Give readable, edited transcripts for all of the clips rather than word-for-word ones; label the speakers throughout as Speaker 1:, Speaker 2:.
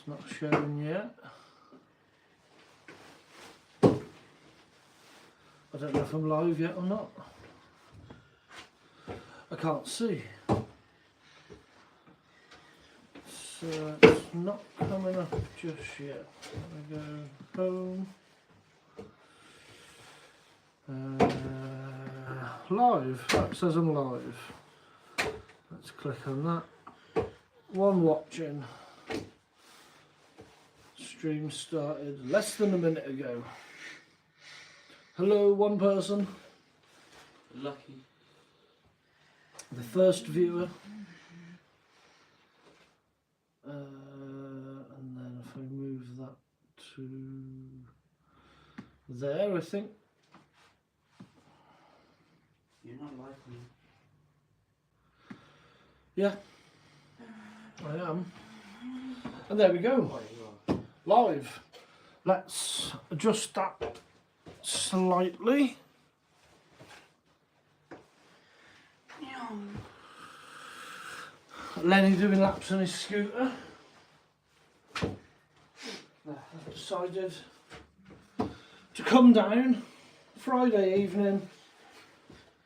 Speaker 1: It's not showing yet. I don't know if I'm live yet or not. I can't see. So it's not coming up just yet. Let me go home. Live. That says I'm live. Let's click on that. One watching. Stream started less than a minute ago. Hello, one person.
Speaker 2: Lucky.
Speaker 1: The first viewer. And then if I move that to there, I think.
Speaker 2: You're not liking it.
Speaker 1: Yeah, I am. And there we go. Live. Let's adjust that slightly. Lenny doing laps on his scooter. I've decided to come down Friday evening,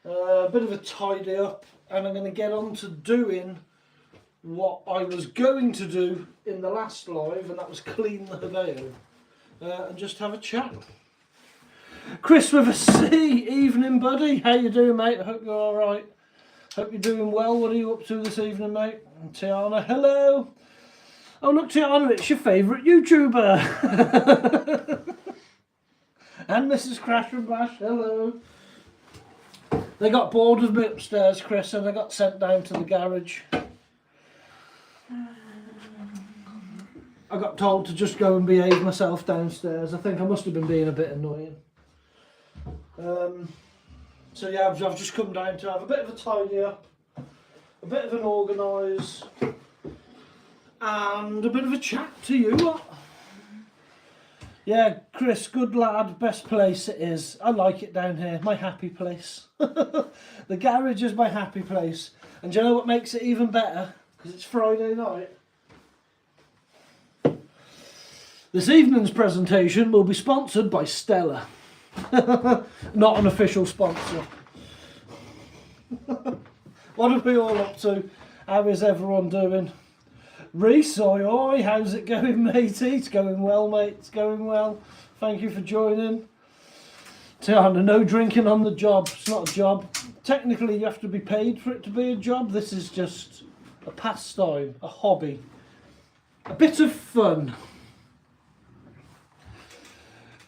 Speaker 1: a bit of a tidy up, and I'm going to get on to doing what I was going to do in the last live, and that was clean the Heveo and just have a chat. Chris with a C, evening buddy, how you doing mate? I hope you're alright. Hope you're doing well. What are you up to this evening mate? And Tiana, hello. Oh look Tiana, it's your favourite YouTuber. And Mrs. Crash and Bash, hello. They got bored of me upstairs Chris, and I got sent down to the garage. I got told to just go and behave myself downstairs. I think I must have been being a bit annoying. So yeah, I've just come down to have a bit of a tidy up, a bit of an organise, and a bit of a chat to you lot. Yeah, Chris, good lad, best place it is. I like it down here, my happy place. The garage is my happy place. And do you know what makes it even better? Because it's Friday night. This evening's presentation will be sponsored by Stella. Not an official sponsor. What are we all up to? How is everyone doing? Reese, oi oi, how's it going matey? It's going well mate, it's going well. Thank you for joining. Tiana, no drinking on the job. It's not a job. Technically you have to be paid for it to be a job. This is just a pastime, a hobby. A bit of fun.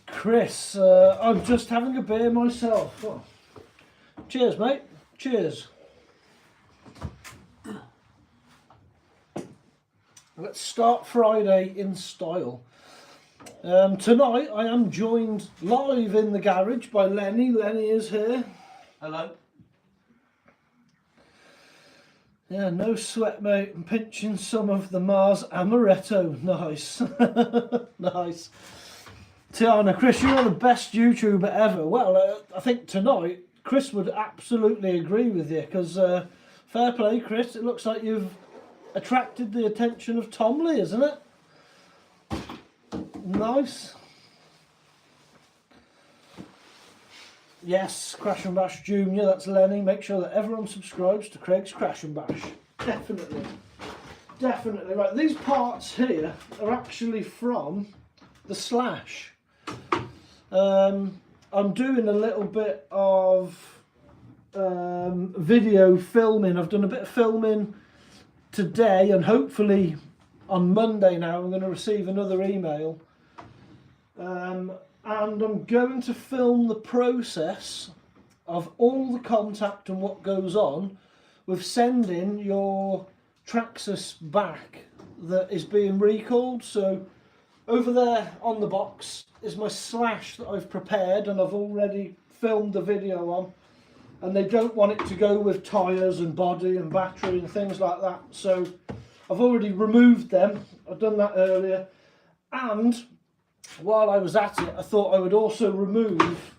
Speaker 1: Chris, I'm just having a beer myself. Oh. Cheers, mate. Cheers. Let's start Friday in style. Tonight I am joined live in the garage by Lenny. Lenny is here.
Speaker 2: Hello.
Speaker 1: Yeah, no sweat, mate. I'm pinching some of the Mars Amaretto. Nice. Nice. Tiana, Chris, you're the best YouTuber ever. Well, I think tonight Chris would absolutely agree with you because fair play, Chris. It looks like you've attracted the attention of Tom Lee, isn't it? Nice. Yes, Crash and Bash Junior. That's Lenny. Make sure that everyone subscribes to Craig's Crash and Bash. Definitely. Definitely. Right, these parts here are actually from the Slash. I'm doing a little bit of video filming. I've done a bit of filming today, and hopefully on Monday now I'm going to receive another email. And I'm going to film the process of all the contact and what goes on with sending your Traxxas back that is being recalled. So over there on the box is my Slash that I've prepared and I've already filmed the video on, and they don't want it to go with tyres and body and battery and things like that, so I've already removed them. I've done that earlier, and while I was at it I thought I would also remove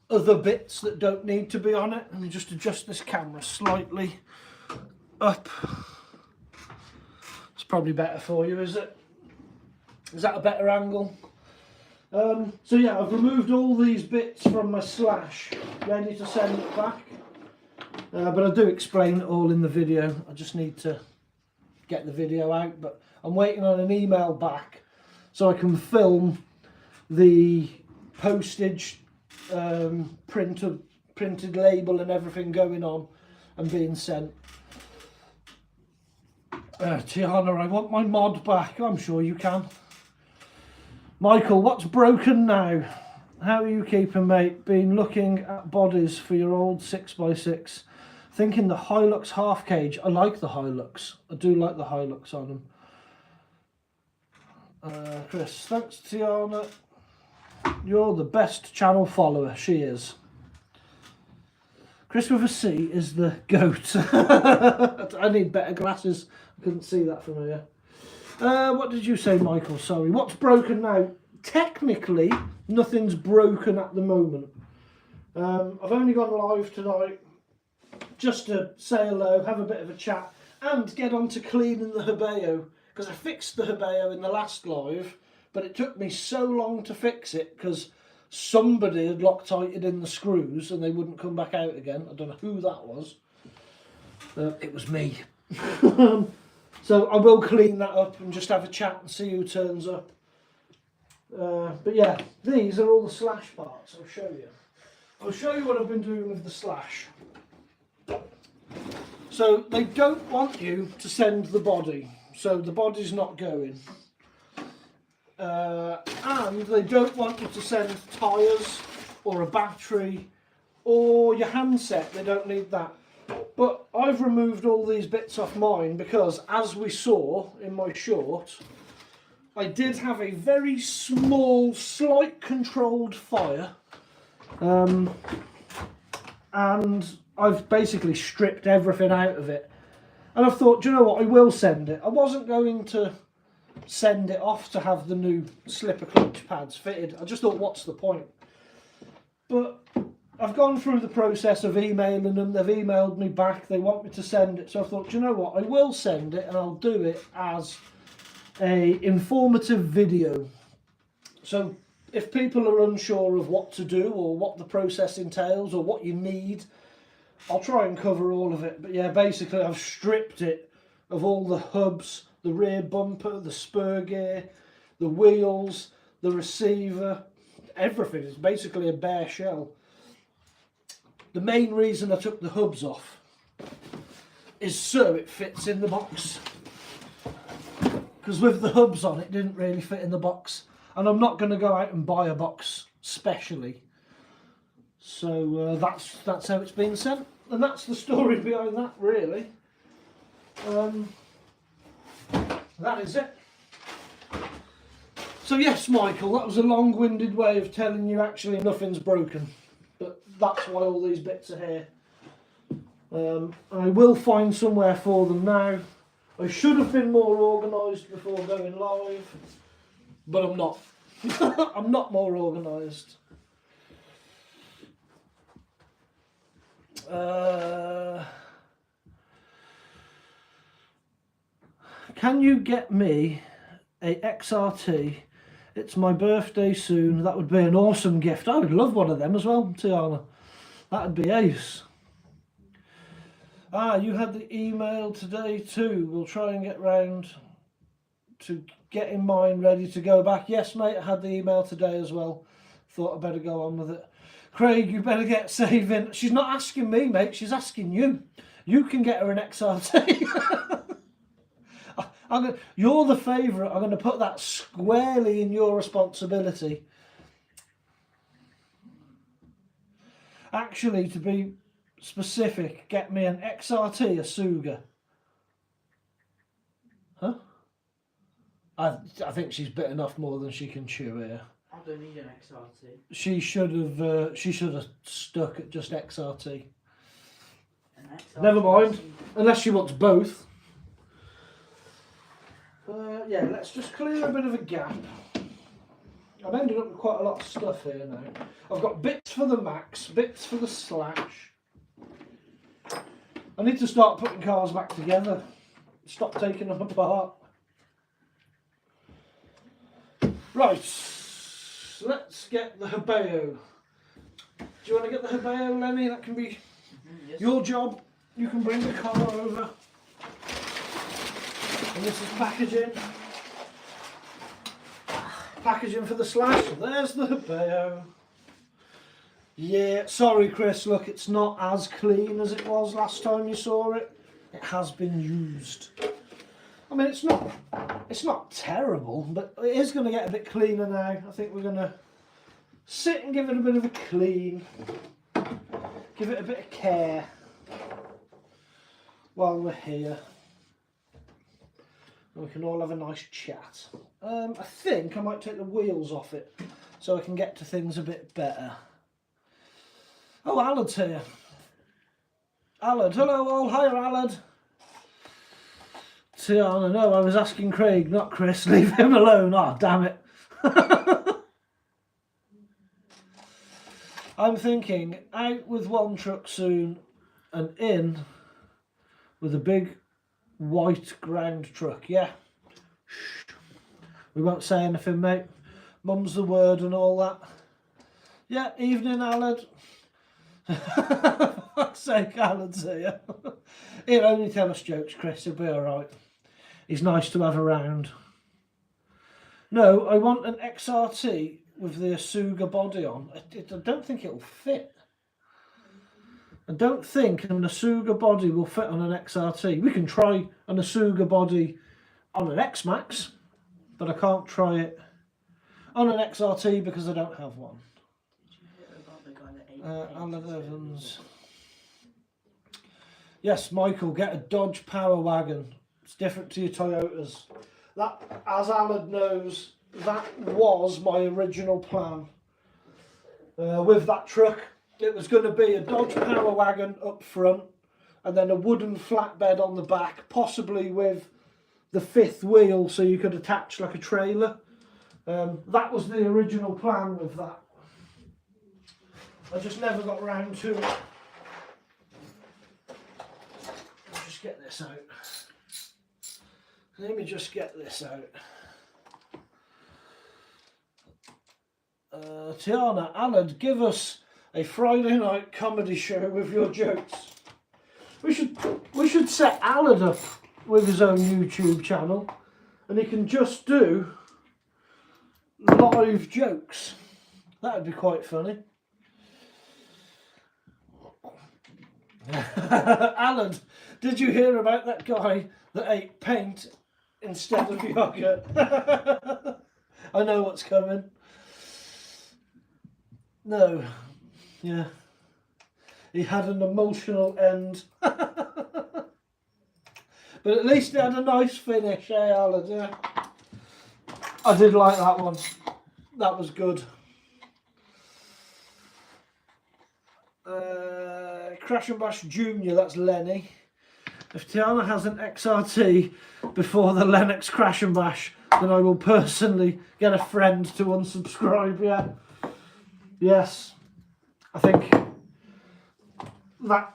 Speaker 1: other bits that don't need to be on it. Let me just adjust this camera slightly up. It's probably better for you, is it? Is that a better angle? So yeah, I've removed all these bits from my Slash, ready to send it back. But I do explain it all in the video. I just need to get the video out. But I'm waiting on an email back so I can film the postage, printed label and everything going on and being sent. Tiana, I want my mod back. I'm sure you can. Michael, what's broken now? How are you keeping, mate? Been looking at bodies for your old 6x6. Thinking the Hilux half cage. I like the Hilux. I do like the Hilux on them. Chris, thanks Tiana. You're the best channel follower. She is. Chris with a C is the goat. I need better glasses. I couldn't see that from here. What did you say, Michael? Sorry. What's broken now? Technically, nothing's broken at the moment. I've only gone live tonight just to say hello, have a bit of a chat, and get on to cleaning the Hebeo, because I fixed the Hebeo in the last live, but it took me so long to fix it because somebody had Loctited in the screws and they wouldn't come back out again. I don't know who that was. It was me. So I will clean that up and just have a chat and see who turns up. But yeah, these are all the Slash parts. I'll show you. I'll show you what I've been doing with the Slash. So they don't want you to send the body. So the body's not going. And they don't want you to send tyres or a battery or your handset. They don't need that. But I've removed all these bits off mine because, as we saw in my short, I did have a very small, slight controlled fire. And I've basically stripped everything out of it. And I thought, do you know what, I will send it. I wasn't going to send it off to have the new slipper clutch pads fitted. I just thought, what's the point? But I've gone through the process of emailing them. They've emailed me back. They want me to send it. So I thought, do you know what, I will send it, and I'll do it as a informative video. So if people are unsure of what to do or what the process entails or what you need, I'll try and cover all of it. But yeah, basically I've stripped it of all the hubs, the rear bumper, the spur gear, the wheels, the receiver, everything. It's basically a bare shell. The main reason I took the hubs off is so it fits in the box. Because with the hubs on, it didn't really fit in the box. And I'm not going to go out and buy a box specially. So that's how it's been sent. And that's the story behind that, really. That is it. So yes, Michael, that was a long-winded way of telling you actually nothing's broken. But that's why all these bits are here. I will find somewhere for them now. I should have been more organised before going live, but I'm not. I'm not more organised. Can you get me a XRT? It's my birthday soon. That would be an awesome gift. I would love one of them as well, Tiana. That'd be ace. Ah, you had the email today too. We'll try and get round to getting mine ready to go back. Yes, mate, I had the email today as well. Thought I'd better go on with it. Craig, you better get saving. She's not asking me, mate. She's asking you. You can get her an XRT. You're the favourite. I'm going to put that squarely in your responsibility. Actually, to be specific, get me an XRT, a Suga. Huh? I think she's bitten off more than she can chew here.
Speaker 2: I don't need an XRT.
Speaker 1: She should have stuck at just XRT.
Speaker 2: An XRT.
Speaker 1: Never mind, unless she wants both. Yeah, let's just clear a bit of a gap. I've ended up with quite a lot of stuff here now. I've got bits for the Max, bits for the Slash. I need to start putting cars back together. Stop taking them apart. Right, let's get the Hebeo. Do you want to get the Hebeo, Lenny? That can be
Speaker 2: Yes.
Speaker 1: your job. You can bring the car over. And this is packaging. Packaging for the Slash. There's the Hebeo. Yeah, sorry Chris, look, it's not as clean as it was last time you saw it. It has been used. I mean, it's not terrible, but it is going to get a bit cleaner now. I think we're going to sit and give it a bit of a clean. Give it a bit of care while we're here. And we can all have a nice chat. I think I might take the wheels off it so I can get to things a bit better. Oh, Alad's here. Alad, hello all. Hi, Alad. Tiana, no, I was asking Craig, not Chris. Leave him alone. Oh, damn it. I'm thinking out with one truck soon and in with a big white ground truck. Yeah. Shh. We won't say anything, mate. Mum's the word and all that. Yeah, evening, Alad. For fuck's sake, Alan's here. He'll only tell us jokes, Chris. He'll be alright. He's nice to have around. No, I want an XRT with the Asuga body on. I don't think it'll fit. I don't think an Asuga body will fit on an XRT. We can try an Asuga body on an X-Max, but I can't try it on an XRT because I don't have one. Alan Evans. Yes, Michael, get a Dodge Power Wagon. It's different to your Toyotas. That, as Alan knows, that was my original plan. With that truck, it was going to be a Dodge Power Wagon up front and then a wooden flatbed on the back, possibly with the fifth wheel so you could attach like a trailer. That was the original plan with that. I just never got around to it. I'll just get this out. Let me just get this out. Tiana, Alad, give us a Friday night comedy show with your jokes. We should set Alad up with his own YouTube channel and he can just do live jokes. That would be quite funny. Alan, did you hear about that guy that ate paint instead of yogurt? I know what's coming. No. Yeah. He had an emotional end. But at least he had a nice finish, eh, Alan? Yeah. I did like that one. That was good. Crash and Bash Junior, that's Lenny. If Tiana has an XRT before the Lennox Crash and Bash, then I will personally get a friend to unsubscribe, yeah. Yes. I think that,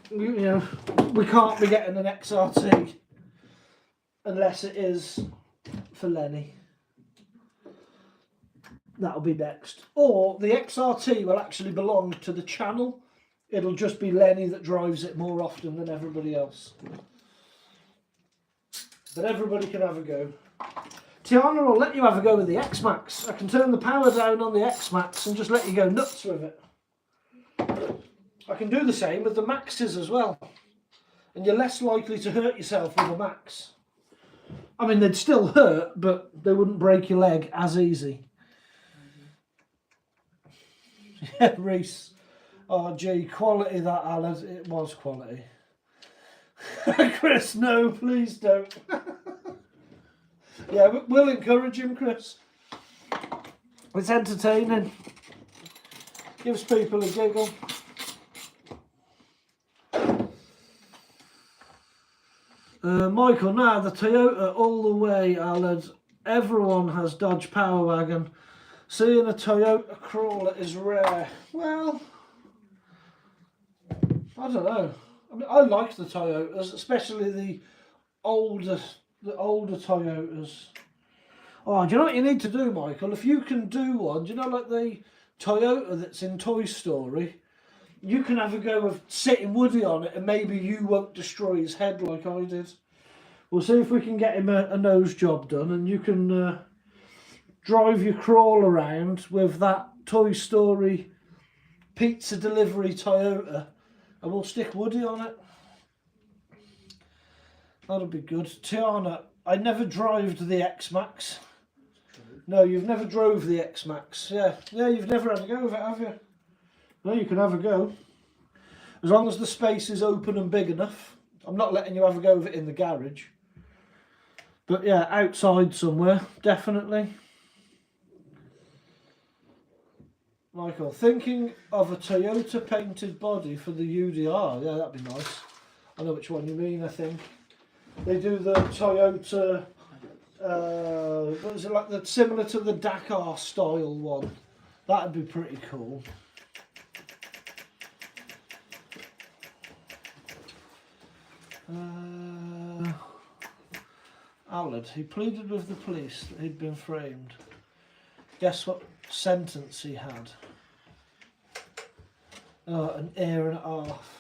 Speaker 1: you know, we can't be getting an XRT unless it is for Lenny. That'll be next. Or the XRT will actually belong to the channel. It'll just be Lenny that drives it more often than everybody else. But everybody can have a go. Tiana will let you have a go with the X-Max. I can turn the power down on the X-Max and just let you go nuts with it. I can do the same with the Maxes as well. And you're less likely to hurt yourself with a Max. I mean, they'd still hurt, but they wouldn't break your leg as easy. Yeah, Reese. Oh, gee, quality that, Alan. It was quality. Chris, no, please don't. Yeah, we'll encourage him, Chris. It's entertaining. Gives people a giggle. Michael, now the Toyota all the way, Alan. Everyone has Dodge Power Wagon. Seeing a Toyota crawler is rare. Well, I don't know. I mean, I like the Toyotas, especially the older Toyotas. Oh, do you know what you need to do, Michael? If you can do one, do you know like the Toyota that's in Toy Story? You can have a go of sitting Woody on it and maybe you won't destroy his head like I did. We'll see if we can get him a nose job done and you can drive your crawl around with that Toy Story pizza delivery Toyota and we'll stick Woody on it. That'll be good. Tiana, I never drove the X-Max. No, you've never drove the X-Max. Yeah, you've never had a go of it, have you? No, you can have a go. As long as the space is open and big enough. I'm not letting you have a go of it in the garage. But yeah, outside somewhere, definitely. Michael, thinking of a Toyota painted body for the UDR. Yeah, that'd be nice. I know which one you mean, I think. They do the Toyota, what is it, like the similar to the Dakar style one. That'd be pretty cool. Allard, he pleaded with the police that he'd been framed. Guess what sentence he had? Oh, an ear and a half.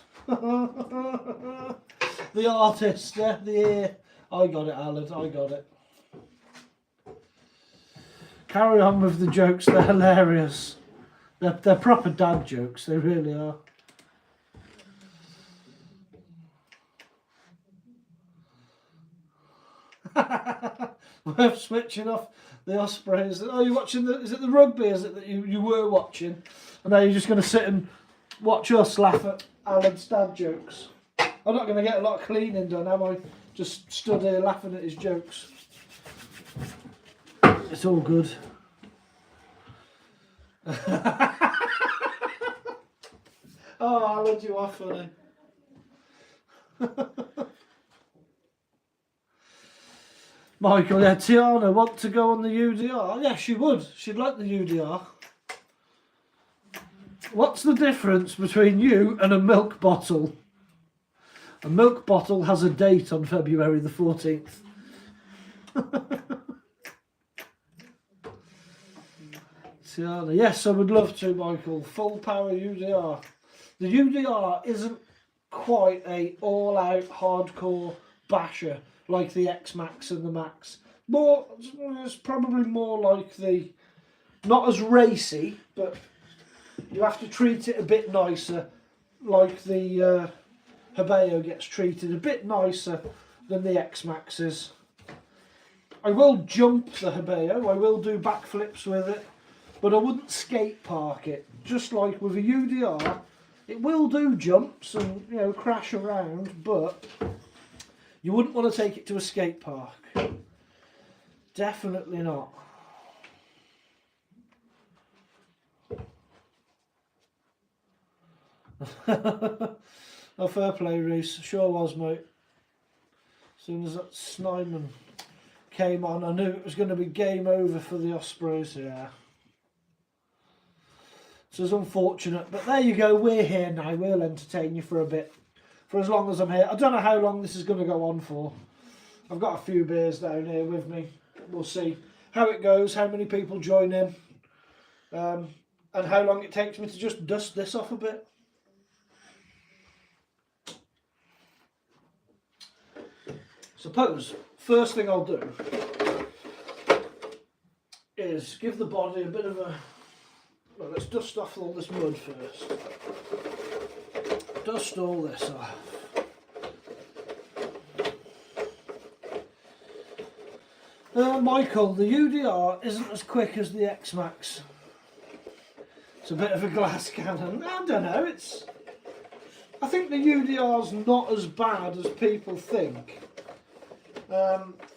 Speaker 1: The artist, yeah, the ear. I got it, Allard, I got it. Carry on with the jokes, they're hilarious. They're proper dad jokes, they really are. We're switching off the Ospreys. Oh, you're watching is it the rugby, is it, that you were watching? And now you're just going to sit and watch us laugh at Alan's dad jokes. I'm not going to get a lot of cleaning done, am I? Just stood here laughing at his jokes. It's all good. Oh, Alan, you are funny. Michael, yeah, Tiana want to go on the UDR? Yeah, she would. She'd like the UDR. What's the difference between you and a milk bottle? A milk bottle has a date on February the 14th. Tiana, yes, I would love to, Michael. Full power UDR. The UDR isn't quite a all-out hardcore basher like the X-Max and the Max. It's probably more like the, not as racy, but you have to treat it a bit nicer, like the Hebeo gets treated a bit nicer than the X-Maxes. I will jump the Hebeo, I will do backflips with it, but I wouldn't skate park it. Just like with a UDR, it will do jumps and, you know, crash around, but you wouldn't want to take it to a skate park. Definitely not. Oh, fair play, Reese. Sure was, mate. As soon as that Snyman came on, I knew it was going to be game over for the Ospreys. Yeah. So it's unfortunate, but there you go. We're here now. We'll entertain you for a bit. For as long as I'm here. I don't know how long this is going to go on for. I've got a few beers down here with me. We'll see how it goes, how many people join in, and how long it takes me to just dust this off a bit. Suppose first thing I'll do is give the body a bit of a, well, let's dust off all this mud first. Dust all this off. Michael, the UDR isn't as quick as the X-Max. It's a bit of a glass cannon. I don't know, I think the UDR's not as bad as people think.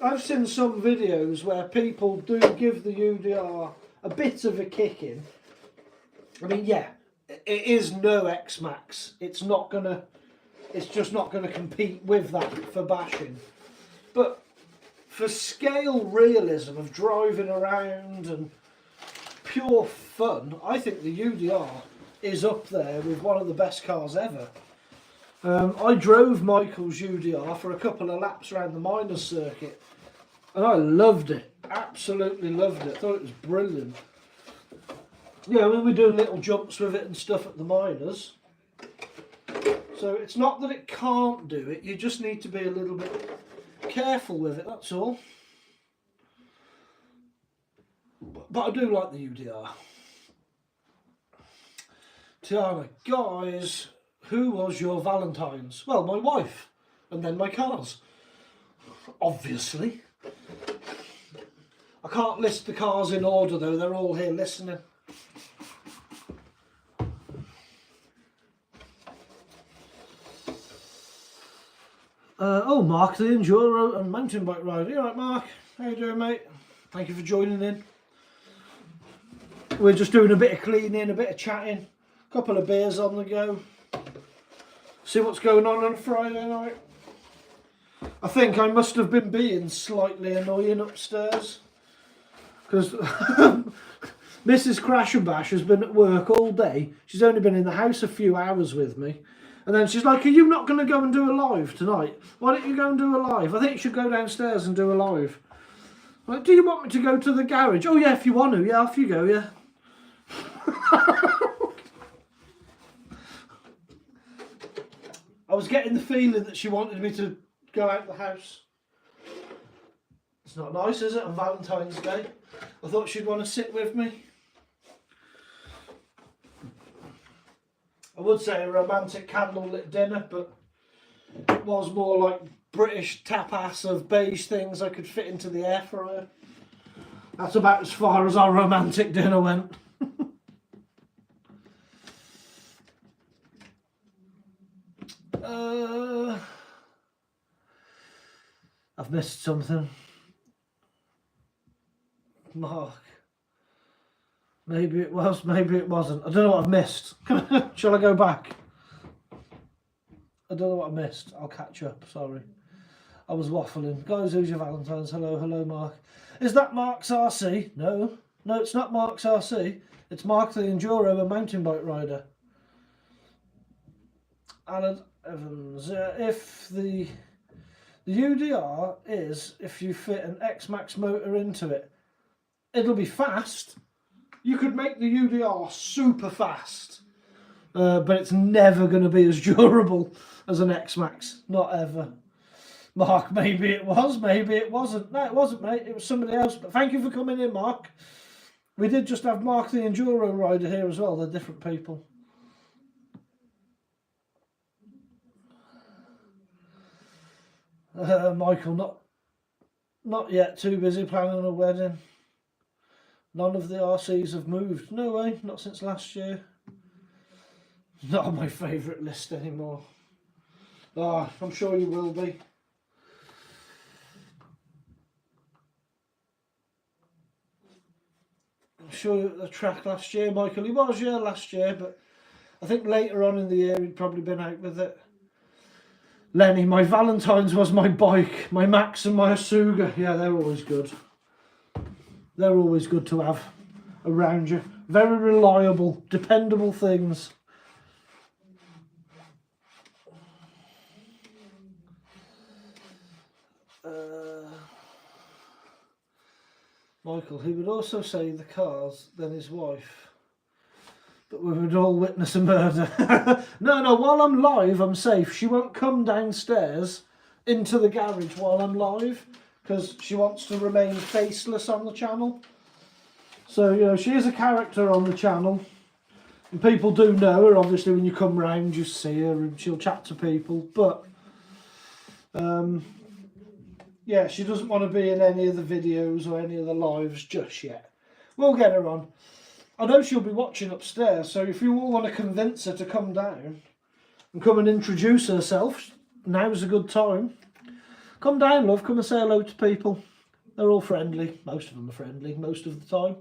Speaker 1: I've seen some videos where people do give the UDR a bit of a kicking. I mean, yeah, it is no X-Max. It's just not gonna compete with that for bashing. But for scale realism of driving around and pure fun, I think the UDR is up there with one of the best cars ever. I drove Michael's UDR for a couple of laps around the miners circuit and I loved it. absolutely loved it. Thought it was brilliant. Yeah, I mean, we're doing little jumps with it and stuff at the minors. So it's not that it can't do it, you just need to be a little bit careful with it, that's all. But I do like the UDR. Tiana, guys, who was your Valentine's? Well, my wife, and then my cars. Obviously. I can't list the cars in order though, they're all here listening. Oh, Mark, the Enduro and mountain bike rider. You alright, Mark? How you doing, mate? Thank you for joining in. We're just doing a bit of cleaning, a bit of chatting, a couple of beers on the go. See what's going on a Friday night. I think I must have been being slightly annoying upstairs because Mrs. Crash and Bash has been at work all day. She's only been in the house a few hours with me. And then she's like, are you not going to go and do a live tonight? Why don't you go and do a live? I think you should go downstairs and do a live. I'm like, do you want me to go to the garage? Oh yeah, if you want to. Yeah, off you go, yeah. I was getting the feeling that she wanted me to go out the house. It's not nice, is it, on Valentine's Day? I thought she'd want to sit with me. I would say a romantic candlelit dinner, but it was more like British tapas of beige things I could fit into the air fryer. That's about as far as our romantic dinner went. I've missed something. Mark. Maybe it was, maybe it wasn't. I don't know what I've missed. Shall I go back? I don't know what I missed. I'll catch up, sorry. I was waffling. Guys, who's your Valentine's? Hello, hello, Mark. Is that Mark's RC? No. No, it's not Mark's RC. It's Mark the Enduro, a mountain bike rider. Alan Evans. If the UDR is, if you fit an X-Max motor into it, it'll be fast. You could make the UDR super fast, but it's never going to be as durable as an X-Max. Not ever. Mark, maybe it was, maybe it wasn't. No, it wasn't, mate. It was somebody else. But thank you for coming in, Mark. We did just have Mark the Enduro rider here as well. They're different people. Michael, not yet. Too busy planning a wedding. None of the RCs have moved. No way, not since last year. Not on my favourite list anymore. Ah, I'm sure you will be. I'm sure the track last year, Michael, he was, yeah, last year, but I think later on in the year he'd probably been out with it. Lenny, my Valentine's was my bike, my Max and my Asuga. Yeah, they're always good. They're always good to have around you. Very reliable, dependable things. Michael, he would also say the cars, then his wife. But we would all witness a murder. No, while I'm live, I'm safe. She won't come downstairs into the garage while I'm live, because she wants to remain faceless on the channel. So, you know, she is a character on the channel. And people do know her, obviously, when you come round, you see her and she'll chat to people. But, yeah, she doesn't want to be in any of the videos or any of the lives just yet. We'll get her on. I know she'll be watching upstairs, so if you all want to convince her to come down and come and introduce herself, now's a good time. Come down, love. Come and say hello to people. They're all friendly. Most of them are friendly, most of the time.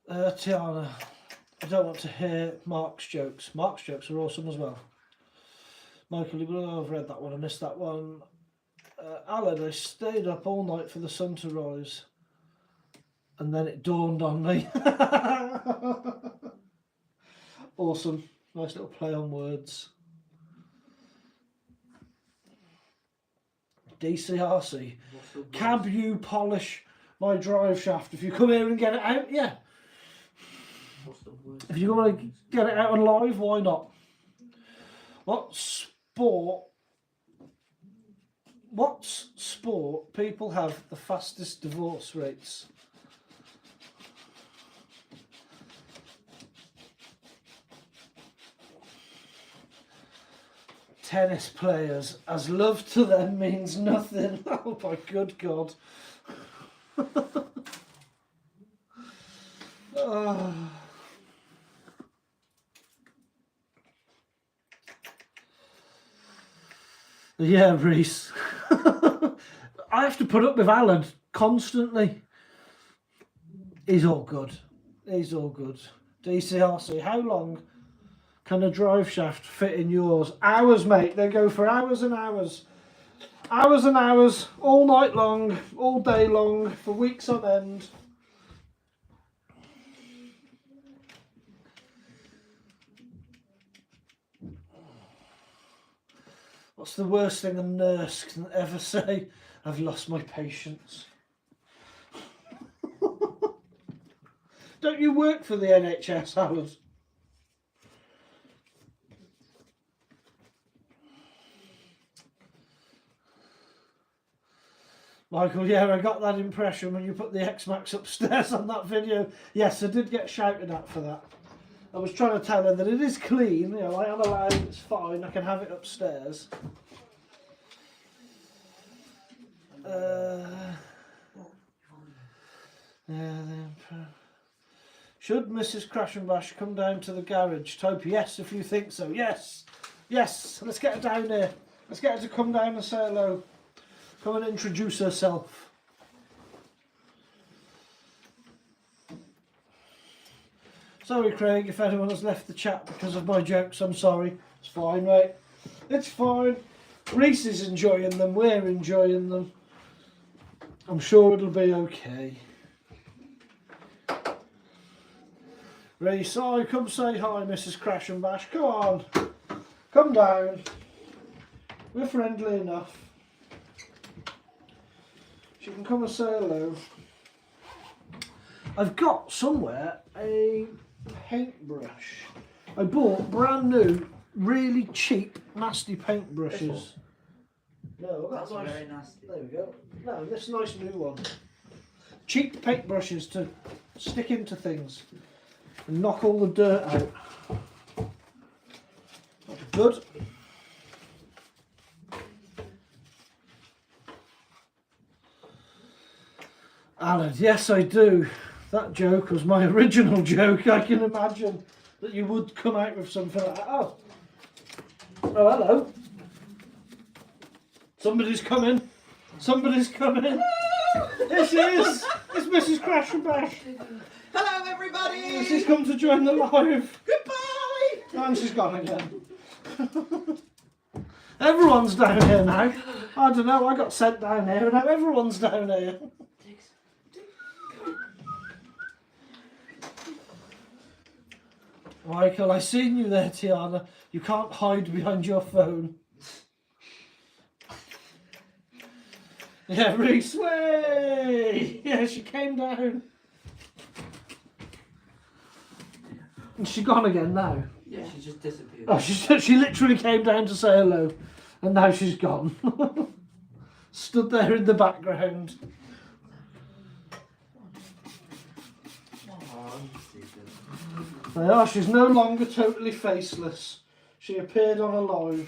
Speaker 1: Tiana, I don't want to hear Mark's jokes. Mark's jokes are awesome as well. Michael, I've read that one. I missed that one. Alan, I stayed up all night for the sun to rise. And then it dawned on me. Awesome. Nice little play on words. DCRC.
Speaker 2: What's the worst?
Speaker 1: Cab you polish my drive shaft if you come here and get it out? Yeah.
Speaker 2: What's the worst?
Speaker 1: If you want to get it out on live, why not? What sport people have the fastest divorce rates? Tennis players, as love to them means nothing. Oh my good God. Oh. Yeah, Reese. I have to put up with Alan constantly. He's all good. He's all good. DCRC, how long can a drive shaft fit in yours? Hours, mate. They go for hours and hours. Hours and hours, all night long, all day long, for weeks on end. What's the worst thing a nurse can ever say? I've lost my patience. Don't you work for the NHS, Howard? Michael, yeah, I got that impression when you put the X-Max upstairs on that video. Yes, I did get shouted at for that. I was trying to tell her that it is clean, you know, I am allowed, it's fine, I can have it upstairs. Should Mrs. Crash and Bash come down to the garage? Type yes if you think so. Yes, yes, let's get her down here. Let's get her to come down and say hello. Come and introduce herself. Sorry, Craig, if anyone has left the chat because of my jokes, I'm sorry. It's fine, mate. It's fine. Reese is enjoying them. We're enjoying them. I'm sure it'll be okay. Reese, oh, come say hi, Mrs. Crash and Bash. Come on. Come down. We're friendly enough. She can come and say hello. I've got somewhere a paintbrush. I bought brand new, really cheap, nasty paintbrushes. No,
Speaker 2: That's
Speaker 1: nice.
Speaker 2: very nasty.
Speaker 1: There we go. No, this nice new one. Cheap paintbrushes to stick into things and knock all the dirt out. That's good. Alan, yes I do. That joke was my original joke. I can imagine that you would come out with something like that. Oh, hello. Somebody's coming. Somebody's coming. Here she is. It's Mrs. Crash and Bash.
Speaker 3: Hello, everybody.
Speaker 1: She's come to join the live.
Speaker 3: Goodbye.
Speaker 1: And she's gone again. Everyone's down here now. I don't know, I got sent down here and now everyone's down here. Michael, I seen you there, Tiana. You can't hide behind your phone. Yeah, Reese, way! Yeah, she came down. And she gone again now.
Speaker 2: Yeah, she just disappeared.
Speaker 1: Oh, she literally came down to say hello, and now she's gone. Stood there in the background. They are, she's no longer totally faceless. She appeared on a live.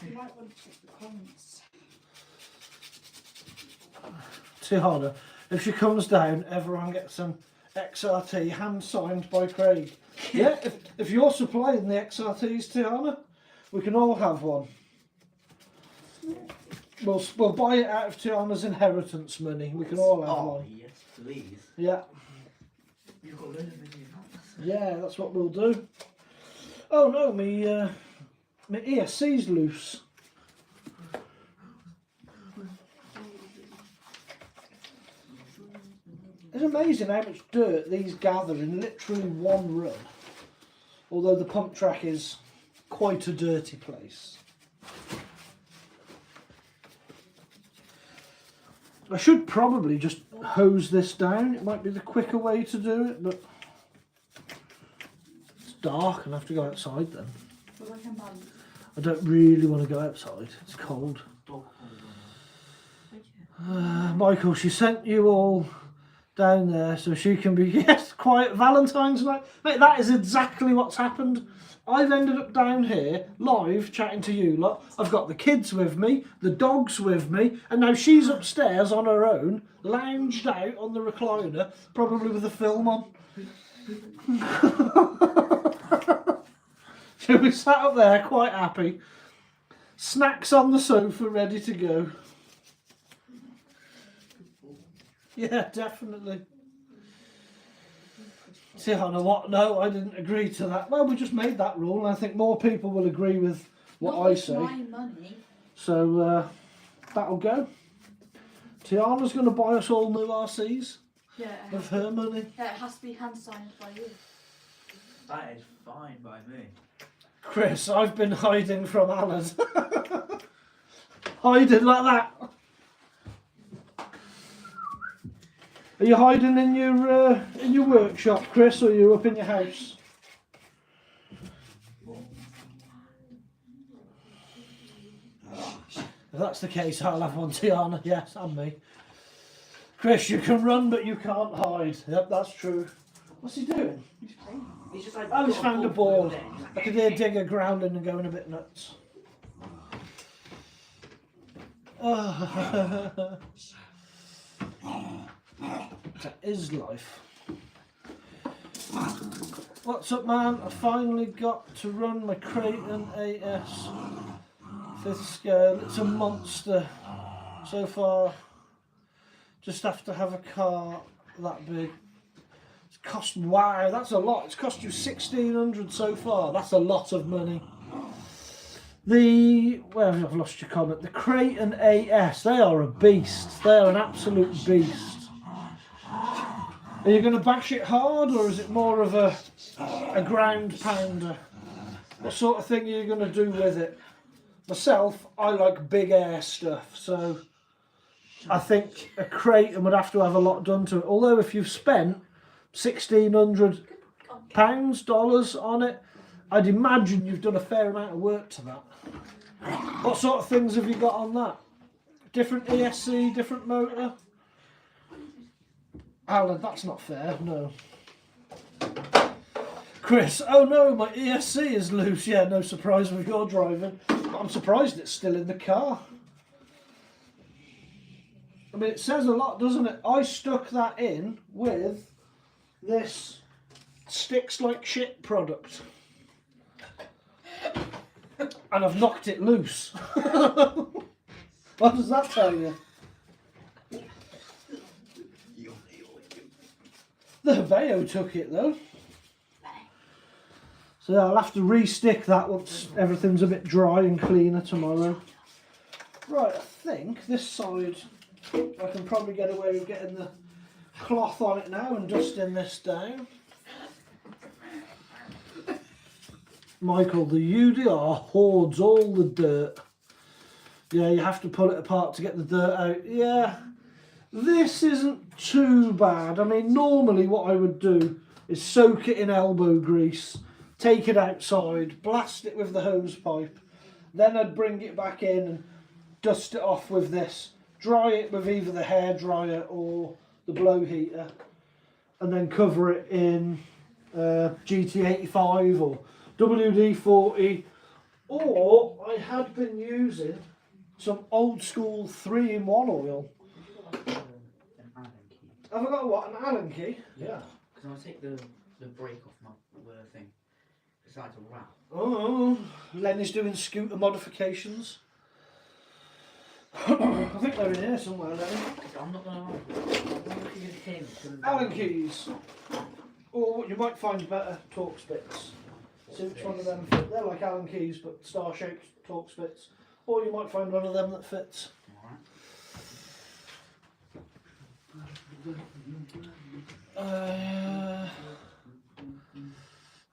Speaker 3: You might want to check the comments.
Speaker 1: Tiana, if she comes down, everyone gets an XRT hand signed by Craig. Yeah, if you're supplying the XRTs, Tiana, we can all have one. We'll buy it out of Tiana's inheritance money. We can all have one.
Speaker 2: Yes, please.
Speaker 1: Yeah.
Speaker 2: You've got rid of me.
Speaker 1: Yeah, that's what we'll do. Oh no, my ESC's loose. It's amazing how much dirt these gather in literally one run. although the pump track is quite a dirty place. I should probably just hose this down. It might be the quicker way to do it, but it's dark and I have to go outside then.
Speaker 3: But like a month.
Speaker 1: I don't really want to go outside. It's cold.
Speaker 2: Dog
Speaker 1: Michael, she sent you all down there so she can be, yes, quiet Valentine's night. Mate, that is exactly what's happened. I've ended up down here, live, chatting to you lot. I've got the kids with me, the dogs with me, and now she's upstairs on her own, lounged out on the recliner, probably with a film on. She'll be sat up there, quite happy. Snacks on the sofa, ready to go. Yeah, definitely. Tiana, what? No, I didn't agree to that. Well, we just made that rule, and I think more people will agree with what
Speaker 3: Not
Speaker 1: I
Speaker 3: with
Speaker 1: say.
Speaker 3: my money.
Speaker 1: So that'll go. Tiana's going to buy us all new RCs
Speaker 3: Yeah.
Speaker 1: with her money.
Speaker 3: Yeah, it has to be hand signed by you.
Speaker 2: That is fine by me.
Speaker 1: Chris, I've been hiding from Alan. Hiding like that. Are you hiding in your workshop, Chris, or are you up in your house? If that's the case, I'll have one, Tiana. Yes, and me. Chris, you can run, but you can't hide. Yep, that's true. What's he doing?
Speaker 2: He's just like.
Speaker 1: Oh, he's
Speaker 2: got
Speaker 1: found a ball.
Speaker 2: there. He's like,
Speaker 1: I could hear Digger growling and going a bit nuts. That is life. What's up, man? I finally got to run my Creighton AS 5th scale. It's a monster so far. Just have to have a car that big. It's cost, wow, that's a lot. It's cost you 1,600 so far. That's a lot of money. Well, I've lost your comment. The Creighton AS, they are a beast. They are an absolute beast. Are you going to bash it hard, or is it more of a ground pounder? What sort of thing are you going to do with it? Myself, I like big air stuff, so I think a Creighton would have to have a lot done to it. Although if you've spent £1,600, dollars on it, I'd imagine you've done a fair amount of work to that. What sort of things have you got on that? Different ESC, different motor? Alan, that's not fair, no. Chris, oh no, my ESC is loose. Yeah, no surprise with your driving. But I'm surprised it's still in the car. I mean, it says a lot, doesn't it? I stuck that in with this sticks like shit product. And I've knocked it loose. What does that tell you? The Haveo took it though. So I'll have to re-stick that once everything's a bit dry and cleaner tomorrow. Right, I think this side I can probably get away with getting the cloth on it now and dusting this down. Michael, the UDR hoards all the dirt. Yeah, you have to pull it apart to get the dirt out. Yeah, this isn't too bad. I mean, normally what I would do is soak it in elbow grease, take it outside, blast it with the hose pipe, then I'd bring it back in and dust it off with this, dry it with either the hairdryer or the blow heater, and then cover it in GT85 or WD-40, or I had been using some old school 3-in-1 oil.
Speaker 2: An Allen key.
Speaker 1: Have I got what, an Allen key?
Speaker 2: Yeah. Because I'll take the brake off my thing. It's like a wrap.
Speaker 1: Oh, Lenny's doing scooter modifications. I think they're in here somewhere, Lenny.
Speaker 2: I'm not gonna lie. I'm looking at him.
Speaker 1: Allen keys. Or you might find better Torx bits. See which one of them fit. They're like Allen keys but star-shaped Torx bits. Or you might find one of them that fits.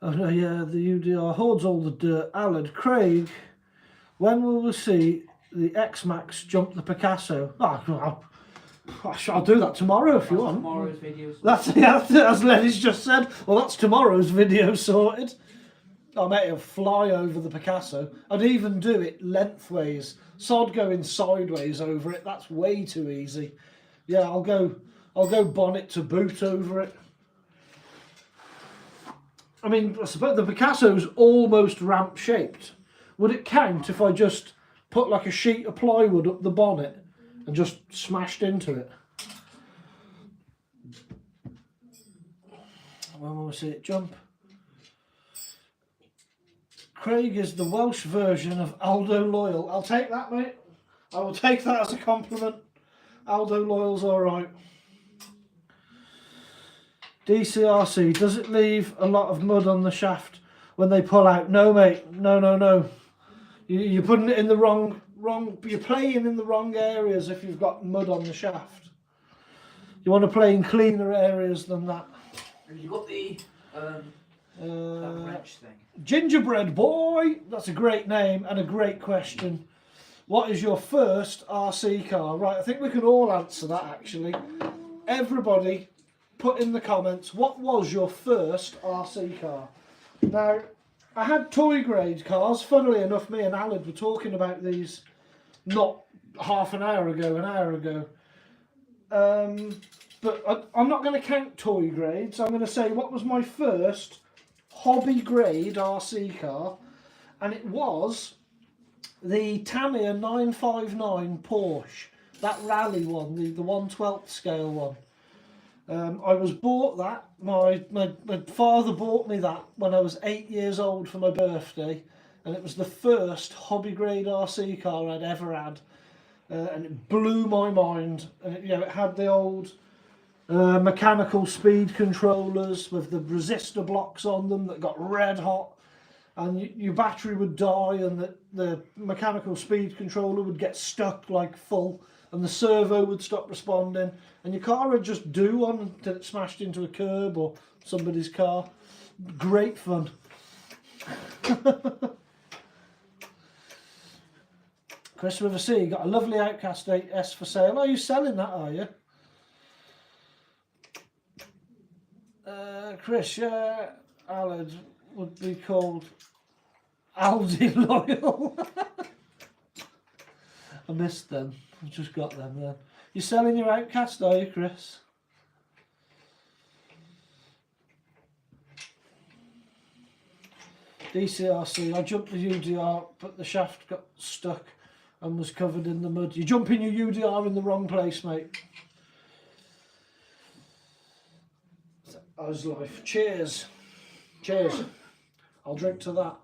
Speaker 1: Oh no, yeah, the UDR hoards all the dirt. Alad, Craig, when will we see the X-Max jump the Picasso? Oh, I'll do that tomorrow if you want.
Speaker 2: Tomorrow's video.
Speaker 1: That's, yeah, as Lenny's just said. Well, that's tomorrow's video sorted. I mate, it'll fly over the Picasso. I'd even do it lengthways. Sod going sideways over it. That's way too easy. Yeah, I'll go bonnet to boot over it. I mean, I suppose the Picasso's almost ramp shaped. Would it count if I just put like a sheet of plywood up the bonnet and just smashed into it? When will we see it jump? Craig is the Welsh version of Aldo Loyal. I'll take that, mate. I will take that as a compliment. Aldo Loyal's alright. DCRC, does it leave a lot of mud on the shaft when they pull out? No, mate. No. You're putting it in the wrong. You're playing in the wrong areas if you've got mud on the shaft. You want to play in cleaner areas than that.
Speaker 2: Have you got the that French thing?
Speaker 1: Gingerbread Boy. That's a great name and a great question. What is your first RC car? Right, I think we can all answer that actually. Everybody, put in the comments, what was your first RC car? Now, I had toy grade cars. Funnily enough, me and Alad were talking about these not half an hour ago. But I'm not going to count toy grades. I'm going to say what was my first hobby grade RC car, and it was the Tamiya 959 Porsche, that rally one, the 1/12 scale one. I was bought that. My father bought me that when I was 8 years old for my birthday, and it was the first hobby grade RC car I'd ever had, and it blew my mind. And it had the old mechanical speed controllers with the resistor blocks on them that got red hot, and your battery would die, and the mechanical speed controller would get stuck like full, and the servo would stop responding, and your car would just do one until it smashed into a curb or somebody's car. Great fun. Chris with a C, got a lovely Outcast 8S for sale. Are you selling that, are you? Chris, yeah, Alad would be called Aldi Loyal. I missed them. I just got them then. You're selling your Outcast, are you, Chris? DCRC, I jumped the UDR, but the shaft got stuck and was covered in the mud. You're jumping your UDR in the wrong place, mate. How's life? Cheers. Cheers. I'll drink to that.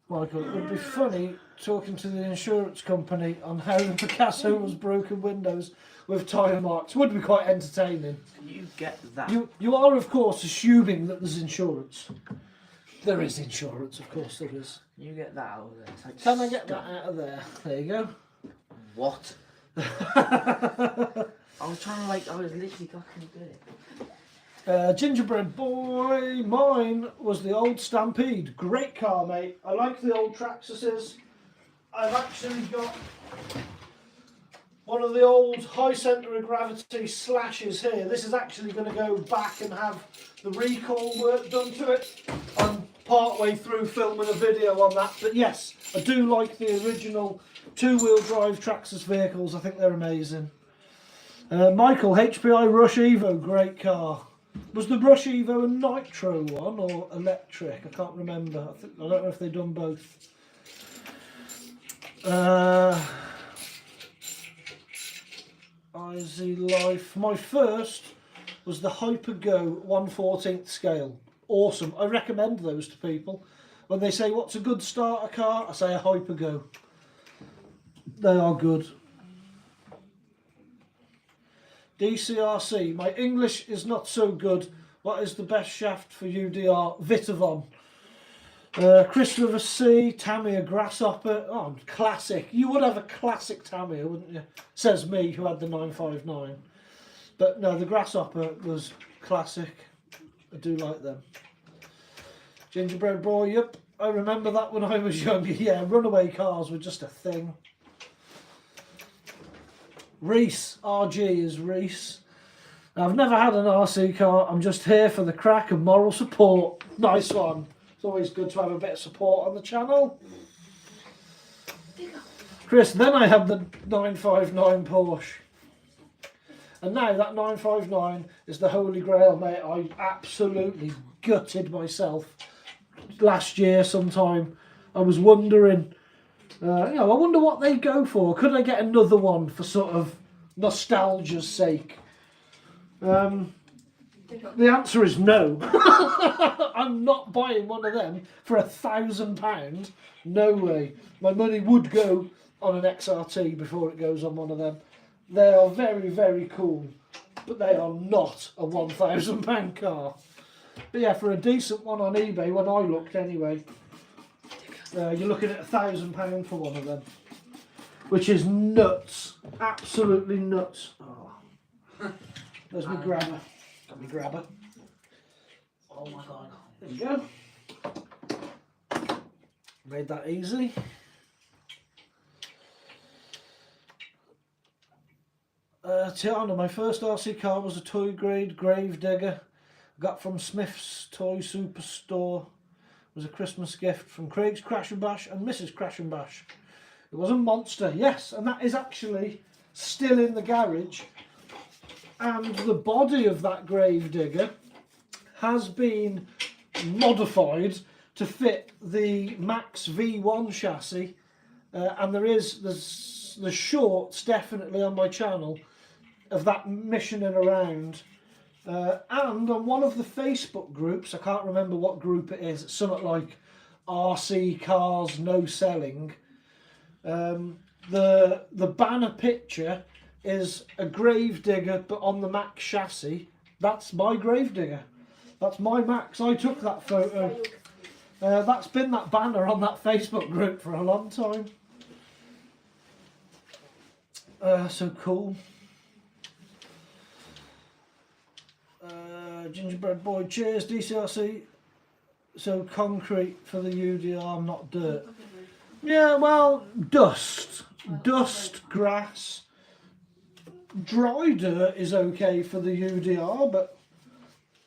Speaker 1: Michael, it would be funny talking to the insurance company on how the Picasso was broken windows with tyre marks. Would be quite entertaining.
Speaker 2: Can you get that?
Speaker 1: You are, of course, assuming that there's insurance. There is insurance, of course there is.
Speaker 2: Can you get that out of there? Like
Speaker 1: Can I get that out of there? There you go.
Speaker 2: What? I was literally fucking good.
Speaker 1: Gingerbread Boy, mine was the old Stampede. Great car, mate. I like the old Traxxases. I've actually got one of the old high centre of gravity Slashes here. This is actually going to go back and have the recall work done to it. I'm part way through filming a video on that, but yes, I do like the original two-wheel drive Traxxas vehicles. I think they're amazing. Michael, HPI Rush Evo, great car. Was the Rush Evo a nitro one or electric? I can't remember. I don't know if they've done both. IZ Life. My first was the Hypergo 1/14 scale. Awesome. I recommend those to people. When they say, what's a good starter car? I say a Hypergo. They are good. DCRC, my English is not so good. What is the best shaft for UDR? Vitavon. Chris with a C, Tamiya Grasshopper. Oh, classic. You would have a classic Tamiya, wouldn't you? Says me, who had the 959. But no, the Grasshopper was classic. I do like them. Gingerbread Boy, yep. I remember that when I was younger. Yeah, runaway cars were just a thing. Reese, RG is Reese. Now, I've never had an RC car. I'm just here for the crack and moral support. Nice one. It's always good to have a bit of support on the channel. Chris, then I had the 959 Porsche. And now that 959 is the holy grail, mate. I absolutely gutted myself last year sometime. I was wondering, I wonder what they go for. Could I get another one for sort of nostalgia's sake? The answer is no. I'm not buying one of them for £1,000. No way. My money would go on an XRT before it goes on one of them. They are very, very cool, but they are not a £1,000 car. But yeah, for a decent one on eBay, when I looked anyway, you're looking at £1,000 for one of them, which is nuts. Absolutely nuts. Oh. There's my grabber. Got me grabber.
Speaker 2: Oh my god.
Speaker 1: There you go. Made that easy. Tiana, my first RC car was a toy grade Gravedigger. Got from Smith's Toy Superstore. It was a Christmas gift from Craig's Crash and Bash and Mrs. Crash and Bash. It was a monster, yes, and that is actually still in the garage. And the body of that Gravedigger has been modified to fit the Max V1 chassis, and there's shorts definitely on my channel of that missioning around. And on one of the Facebook groups, I can't remember what group it is, it's something like RC Cars No Selling. The banner picture is a Gravedigger but on the Max chassis. That's my Gravedigger. That's my Max. I took that photo. That's been that banner on that Facebook group for a long time. So cool. Gingerbread Boy, cheers. DCRC. So concrete for the UDR, not dirt. Yeah, well, dust, grass. Dry dirt is okay for the UDR, but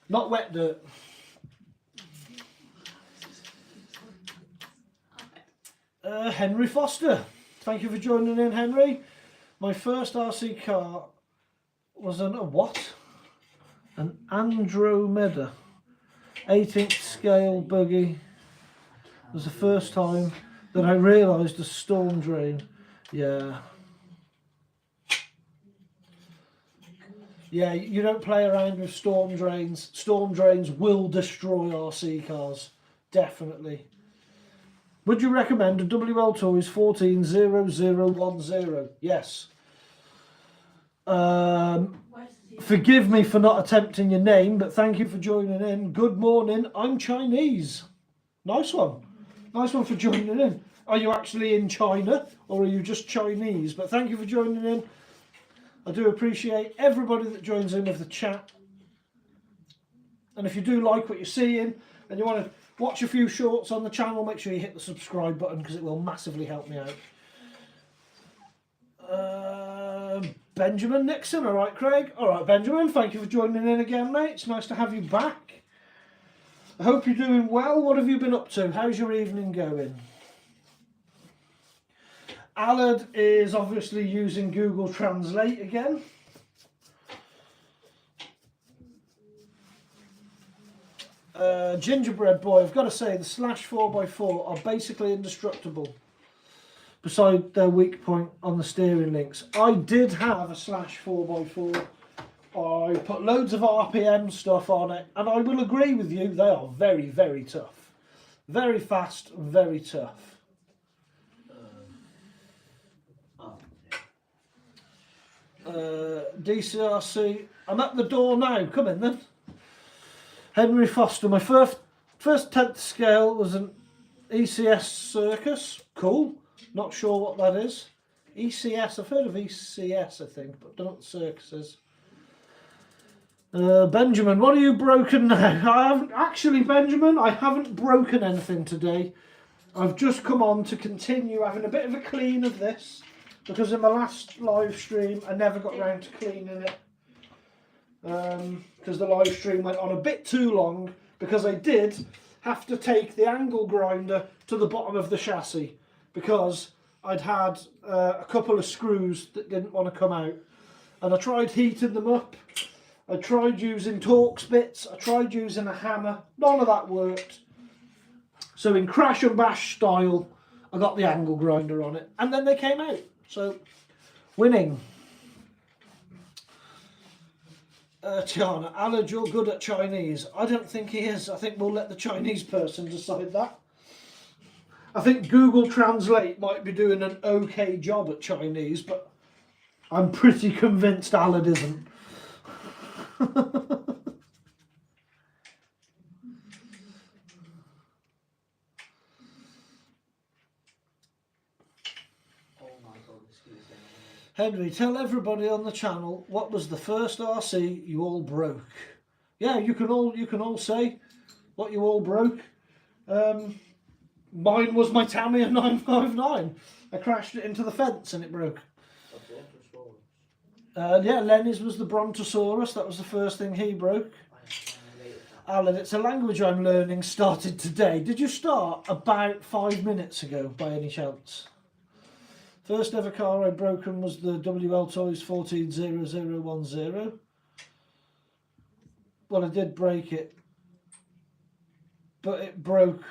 Speaker 1: not wet dirt. Henry Foster, thank you for joining in, Henry. My first RC car was a what? An Andromeda 18th scale buggy. It was the first time that I realised the storm drain. Yeah, you don't play around with storm drains. Storm drains will destroy RC cars, definitely. Would you recommend a WL Toys 140010? Yes. Forgive me for not attempting your name, but thank you for joining in. Good morning, I'm Chinese. Nice one. Nice one for joining in. Are you actually in China or are you just Chinese? But thank you for joining in. I do appreciate everybody that joins in with the chat. And if you do like what you're seeing and you want to watch a few shorts on the channel, make sure you hit the subscribe button because it will massively help me out. Benjamin Nixon, all right, Craig. All right, Benjamin, thank you for joining in again, mate. It's nice to have you back. I hope you're doing well. What have you been up to? How's your evening going? Allard is obviously using Google Translate again. Gingerbread Boy, I've got to say the Slash 4x4 are basically indestructible. Beside their weak point on the steering links. I did have a Slash 4x4. I put loads of RPM stuff on it, and I will agree with you, they are very, very tough. Very fast, very tough. DCRC, I'm at the door now, come in then. Henry Foster, my first 10th scale was an ECS Circus, cool. Not sure what that is. ECS, I've heard of ECS I think, but don't know what the Circus is. Benjamin, what are you broken now? I haven't actually, Benjamin. I haven't broken anything today. I've just come on to continue having a bit of a clean of this because in my last live stream I never got round to cleaning it because the live stream went on a bit too long because I did have to take the angle grinder to the bottom of the chassis because I'd had a couple of screws that didn't want to come out, and I tried heating them up. I tried using Torx bits, I tried using a hammer, none of that worked. So in crash and bash style, I got the angle grinder on it, and then they came out. So, winning. Tiana, Alad, you're good at Chinese. I don't think he is. I think we'll let the Chinese person decide that. I think Google Translate might be doing an okay job at Chinese, but I'm pretty convinced Alad isn't. Henry, tell everybody on the channel what was the first RC you all broke. Yeah, you can all say what you all broke. Mine was my Tamiya 959. I crashed it into the fence and it broke. Yeah, Lenny's was the Brontosaurus. That was the first thing he broke. Alan, it's a language I'm learning, started today. Did you start about 5 minutes ago by any chance? First ever car I'd broken was the WL Toys 140010. Well, I did break it, but it broke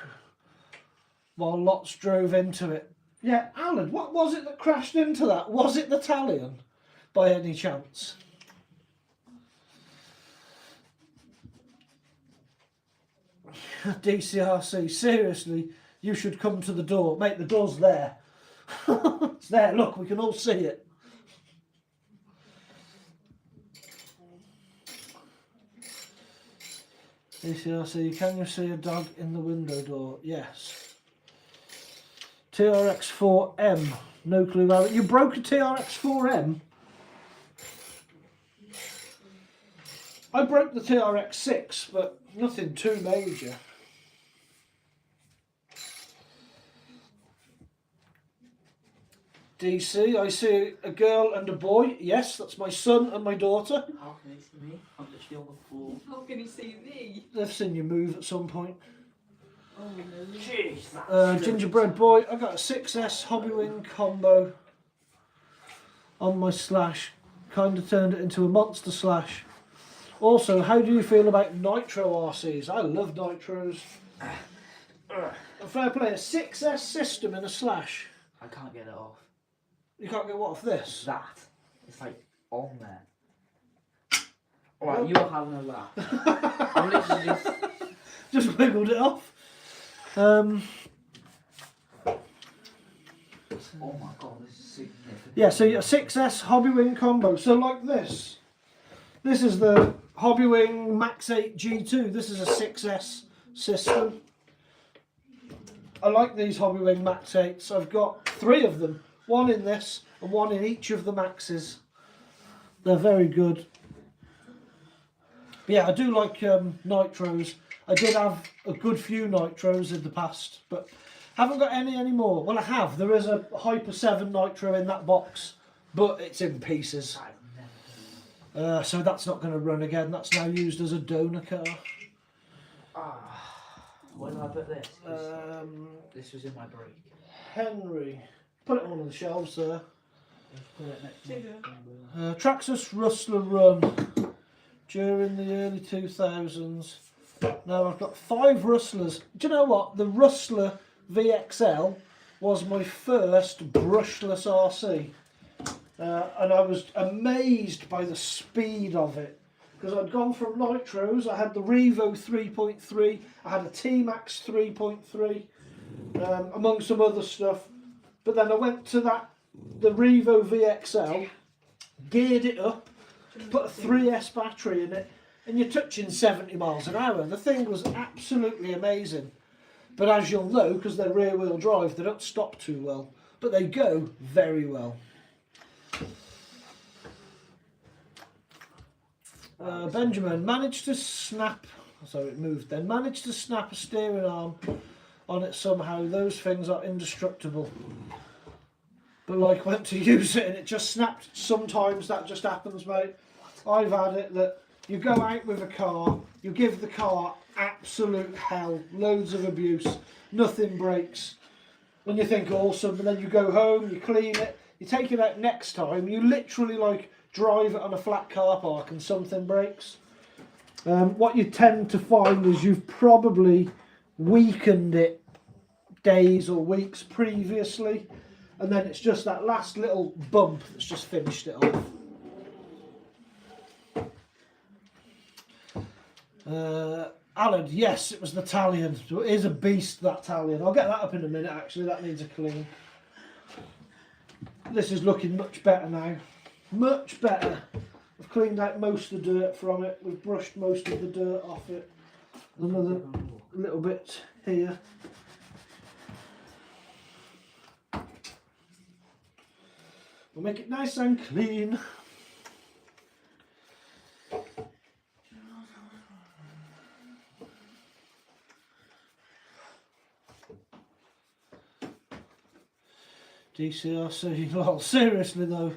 Speaker 1: while lots drove into it. Yeah, Alan, what was it that crashed into that? Was it the Talion by any chance? DCRC, seriously, you should come to the door. Mate, the door's there. It's there, look, we can all see it. DCRC, can you see a dog in the window door? Yes. TRX4M, no clue how. You broke a TRX4M? I broke the TRX6, but nothing too major. DC, I see a girl and a boy. Yes, that's my son and my daughter.
Speaker 2: How can you see me? I'm literally on the floor.
Speaker 3: How can you see me?
Speaker 1: They've seen you move at some point.
Speaker 3: Oh no.
Speaker 2: Jeez,
Speaker 1: Gingerbread boy, I got a 6S Hobbywing combo on my Slash. Kind of turned it into a monster Slash. Also, how do you feel about nitro RCs? I love nitros. Fair play, a 6S system in a Slash.
Speaker 2: I can't get it off.
Speaker 1: You can't get what off this?
Speaker 2: That. It's like on there. Alright, you're having a laugh. I'm literally
Speaker 1: Just wiggled it off.
Speaker 2: Oh my god, this is significant.
Speaker 1: Yeah, so a 6S Hobbywing combo. So like this. This is the Hobbywing Max 8 G2. This is a 6S system. I like these Hobbywing Max 8s. I've got 3 of them. One in this and one in each of the Maxes. They're very good. But yeah, I do like nitros. I did have a good few nitros in the past, but haven't got any anymore. Well, I have. There is a Hyper 7 nitro in that box, but it's in pieces. So that's not going to run again. That's now used as a donor car.
Speaker 2: Where did I put this? This was in my brake.
Speaker 1: Henry. Put it on one of the shelves there.
Speaker 2: Put it next to my
Speaker 1: Traxxas Rustler run during the early 2000s. Now I've got 5 Rustlers. Do you know what? The Rustler VXL was my first brushless RC. And I was amazed by the speed of it. Because I'd gone from nitros, I had the Revo 3.3, I had a T-Max 3.3, among some other stuff. But then I went to the Revo VXL, geared it up, put a 3S battery in it, and you're touching 70 miles an hour. The thing was absolutely amazing. But as you'll know, because they're rear wheel drive, they don't stop too well. But they go very well. Benjamin managed to snap. Sorry, it moved then. Managed to snap a steering arm on it somehow. Those things are indestructible. But like went to use it and it just snapped. Sometimes that just happens, mate. I've had it that you go out with a car, you give the car absolute hell, loads of abuse, nothing breaks. When you think awesome, and then you go home, you clean it, you take it out next time, you literally like drive it on a flat car park and something breaks. What you tend to find is you've probably weakened it days or weeks previously, and then it's just that last little bump that's just finished it off. Alan, yes, it was the Italian. So it is a beast, that Italian. I'll get that up in a minute, actually. That needs a clean. This is looking much better now. Much better. I've cleaned out most of the dirt from it. We've brushed most of the dirt off it. Another little bit here. We'll make it nice and clean. DCRC, well, seriously though,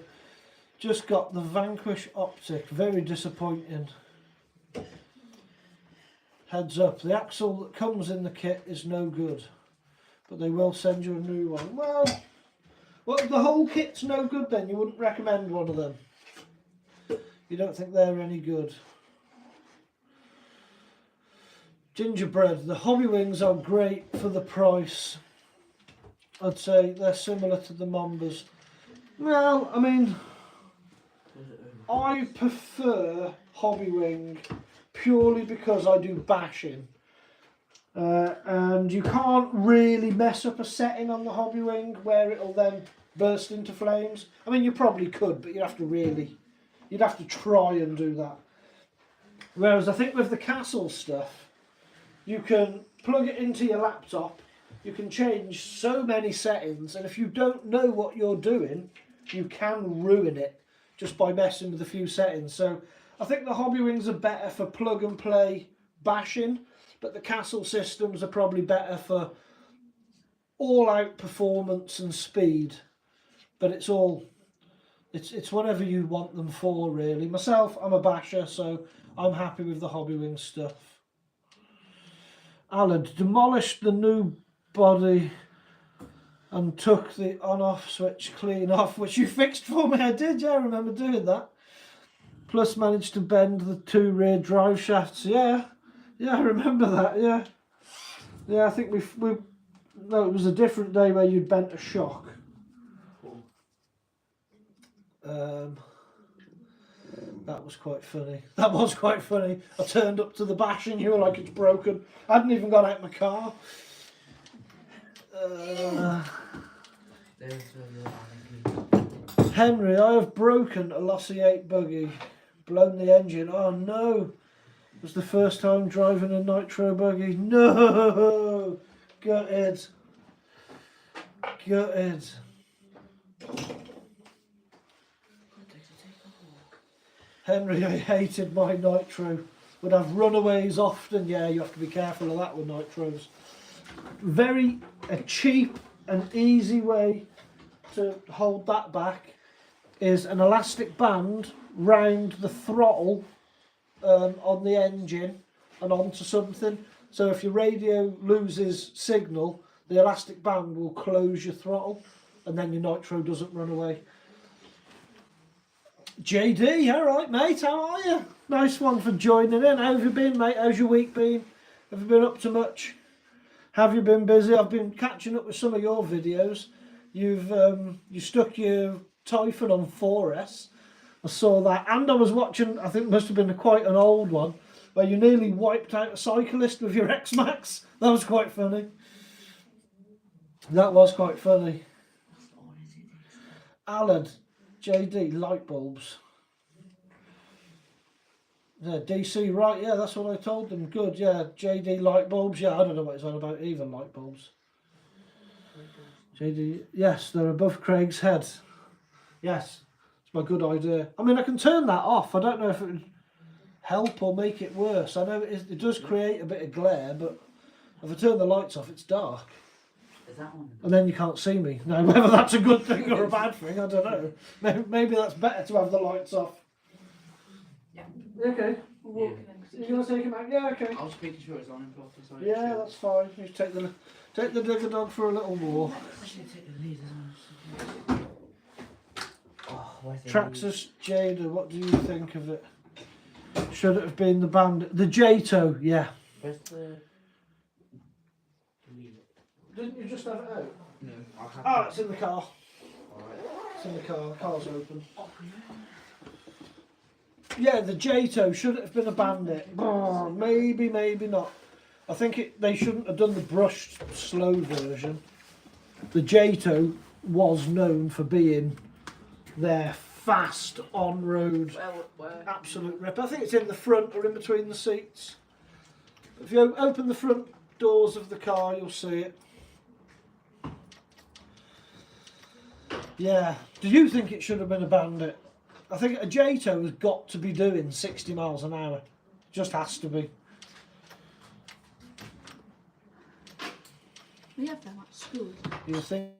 Speaker 1: just got the Vanquish Optic, very disappointing. Heads up, the axle that comes in the kit is no good, but they will send you a new one. Well, if the whole kit's no good then, you wouldn't recommend one of them. You don't think they're any good. Gingerbread, the Hobby Wings are great for the price. I'd say they're similar to the Mambas. Well, I mean, I prefer Hobby Wing purely because I do bashing. And you can't really mess up a setting on the Hobby Wing where it'll then burst into flames. I mean, you probably could, but you'd have to try and do that. Whereas I think with the Castle stuff, you can plug it into your laptop. You can change so many settings, and if you don't know what you're doing, you can ruin it just by messing with a few settings. So I think the Hobby Wings are better for plug and play bashing, but the Castle systems are probably better for all out performance and speed. But it's whatever you want them for, really. Myself, I'm a basher, so I'm happy with the Hobby Wings stuff. Alan demolished the new body and took the on-off switch clean off, which you fixed for me. I did, yeah, I remember doing that. Plus managed to bend the two rear drive shafts. Yeah, I remember that. Yeah, I think no, it was a different day where you'd bent a shock. That was quite funny. That was quite funny. I turned up to the bashing, you were like, it's broken. I hadn't even got out of my car. Henry, I have broken a Lossy 8 buggy, blown the engine. Oh no! It was the first time driving a nitro buggy. No! Gutted. Henry, I hated my nitro. Would have runaways often. Yeah, you have to be careful of that with nitros. Very cheap and easy way to hold that back is an elastic band round the throttle on the engine and onto something. So if your radio loses signal, the elastic band will close your throttle and then your nitro doesn't run away. JD, alright mate, how are you? Nice one for joining in. How have you been, mate? How's your week been? Have you been up to much? Have you been busy? I've been catching up with some of your videos. You stuck your Typhon on 4S. I saw that, and I was watching, I think it must have been quite an old one, where you nearly wiped out a cyclist with your X-Max. That was quite funny. Alan, JD, light bulbs. Yeah, DC, right, yeah, that's what I told them. Good, yeah, JD light bulbs. Yeah, I don't know what it's on about either, light bulbs. JD, yes, they're above Craig's head. Yes, it's my good idea. I mean, I can turn that off. I don't know if it would... help or make it worse. I know it does create a bit of glare, but if I turn the lights off, it's dark.
Speaker 2: Is that one?
Speaker 1: And then you can't see me. Now, whether that's a good thing or a bad thing, I don't know. Maybe that's better to have the lights off.
Speaker 2: Yeah.
Speaker 1: Okay.
Speaker 2: Yeah.
Speaker 1: You're going to take him out? Yeah, okay.
Speaker 2: I was making sure it's on and properly. So
Speaker 1: Yeah, that's fine. You take the digger dog for a little walk.
Speaker 2: I should take the lead as well. Oh, where's the lead?
Speaker 1: Traxxas Jada, what do you think of it? Should it have been the Bandit? The Jato, yeah.
Speaker 2: Where's the lead?
Speaker 1: Didn't you just have it out?
Speaker 2: No, I'll have
Speaker 1: Oh, it's in the car.
Speaker 2: Alright.
Speaker 1: It's in the car. The car's open. Yeah, the Jato, should it have been a Bandit? Oh, maybe, maybe not. I think they shouldn't have done the brushed slow version. The Jato was known for being their fast on-road absolute rip. I think it's in the front or in between the seats. If you open the front doors of the car, you'll see it. Yeah. Do you think it should have been a Bandit? I think a Jato has got to be doing 60 miles an hour. Just has to be.
Speaker 4: We have them at school.
Speaker 1: You think?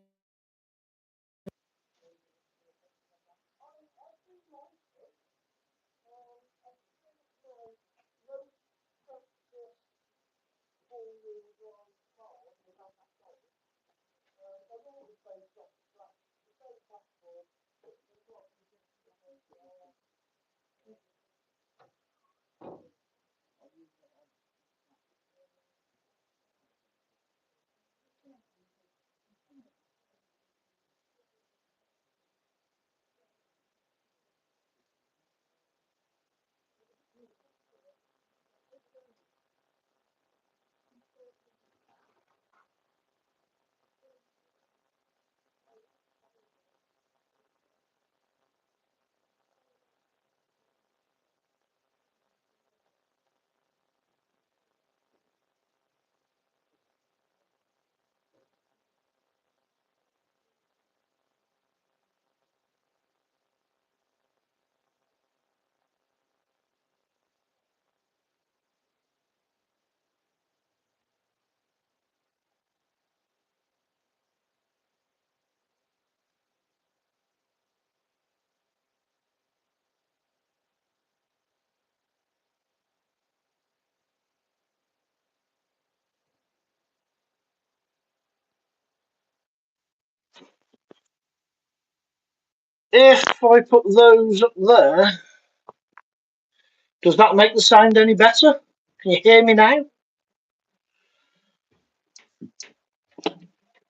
Speaker 1: If I put those up there, does that make the sound any better? Can you hear me now?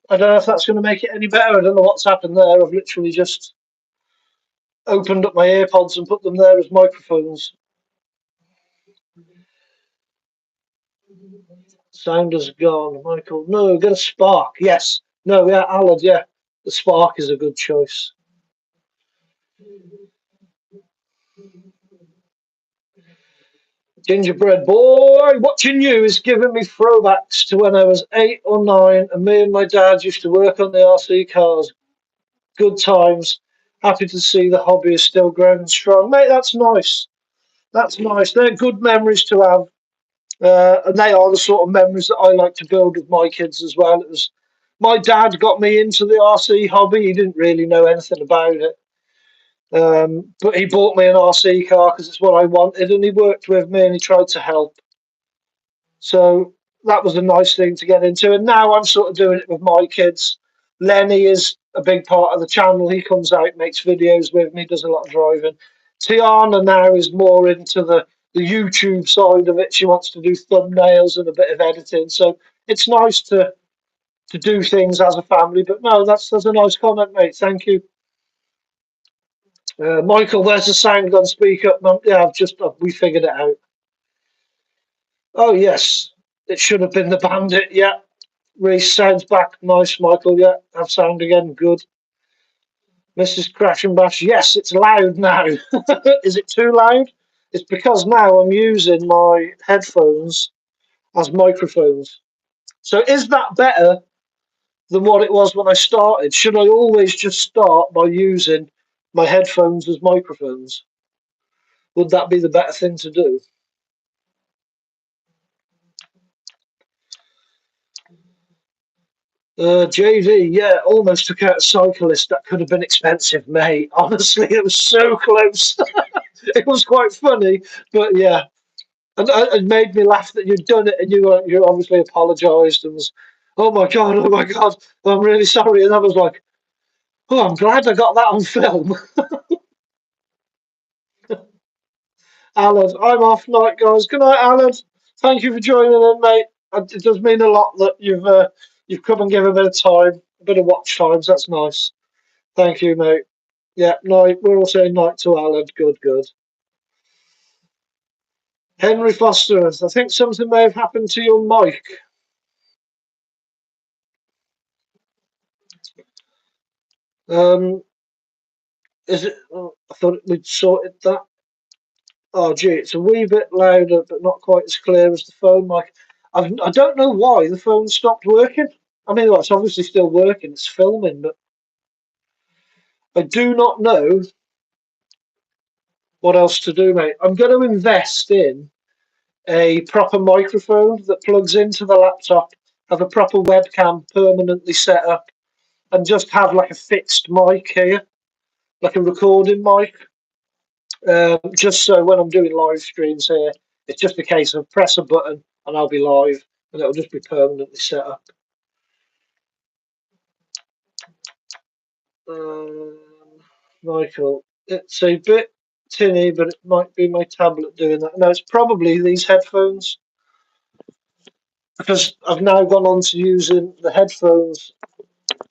Speaker 1: I don't know if that's going to make it any better. I don't know what's happened there. I've literally just opened up my AirPods and put them there as microphones. Sound has gone. Michael, no, get a Spark. Yes. No, yeah, Allard, yeah. The Spark is a good choice. Gingerbread boy, watching you is giving me throwbacks to when I was 8 or 9 and me and my dad used to work on the RC cars. Good times. Happy to see the hobby is still growing strong. Mate, that's nice. That's nice. They're good memories to have. And they are the sort of memories that I like to build with my kids as well. It was my dad got me into the RC hobby. He didn't really know anything about it. But he bought me an RC car because it's what I wanted, and he worked with me and he tried to help. So that was a nice thing to get into. And now I'm sort of doing it with my kids. Lenny is a big part of the channel. He comes out, makes videos with me, does a lot of driving. Tiana now is more into the YouTube side of it. She wants to do thumbnails and a bit of editing. So it's nice to do things as a family. But no, that's a nice comment, mate. Thank you. Michael, where's the sound gone? Speak up, man. Yeah, we figured it out. Oh, yes. It should have been the Bandit. Yeah. Reese, sounds back. Nice, Michael. Yeah. Have sound again. Good. Mrs. Crash and Bash. Yes, it's loud now. Is it too loud? It's because now I'm using my headphones as microphones. So is that better than what it was when I started? Should I always just start by using my headphones as microphones? Would that be the better thing to do? JD, yeah, almost took out a cyclist. That could have been expensive, mate. Honestly, it was so close. It was quite funny, but yeah. And it made me laugh that you'd done it and you obviously apologised and was, oh my god, I'm really sorry. And I was like, oh, I'm glad I got that on film. Alan, I'm off night, guys. Good night, Alan. Thank you for joining in, mate. It does mean a lot that you've come and given a bit of time, a bit of watch times. That's nice. Thank you, mate. Yeah, night. We're all saying night to Alan. Good, good. Henry Foster, I think something may have happened to your mic. Is it? Oh, I thought we'd sorted that. Oh, gee, it's a wee bit louder, but not quite as clear as the phone mic. I don't know why the phone stopped working. I mean, well, it's obviously still working. It's filming, but I do not know what else to do, mate. I'm going to invest in a proper microphone that plugs into the laptop, have a proper webcam permanently set up, and just have like a fixed mic here, like a recording mic. Just so when I'm doing live streams here, it's just a case of press a button and I'll be live, and it'll just be permanently set up. Michael, it's a bit tinny, but it might be my tablet doing that. No, it's probably these headphones, because I've now gone on to using the headphones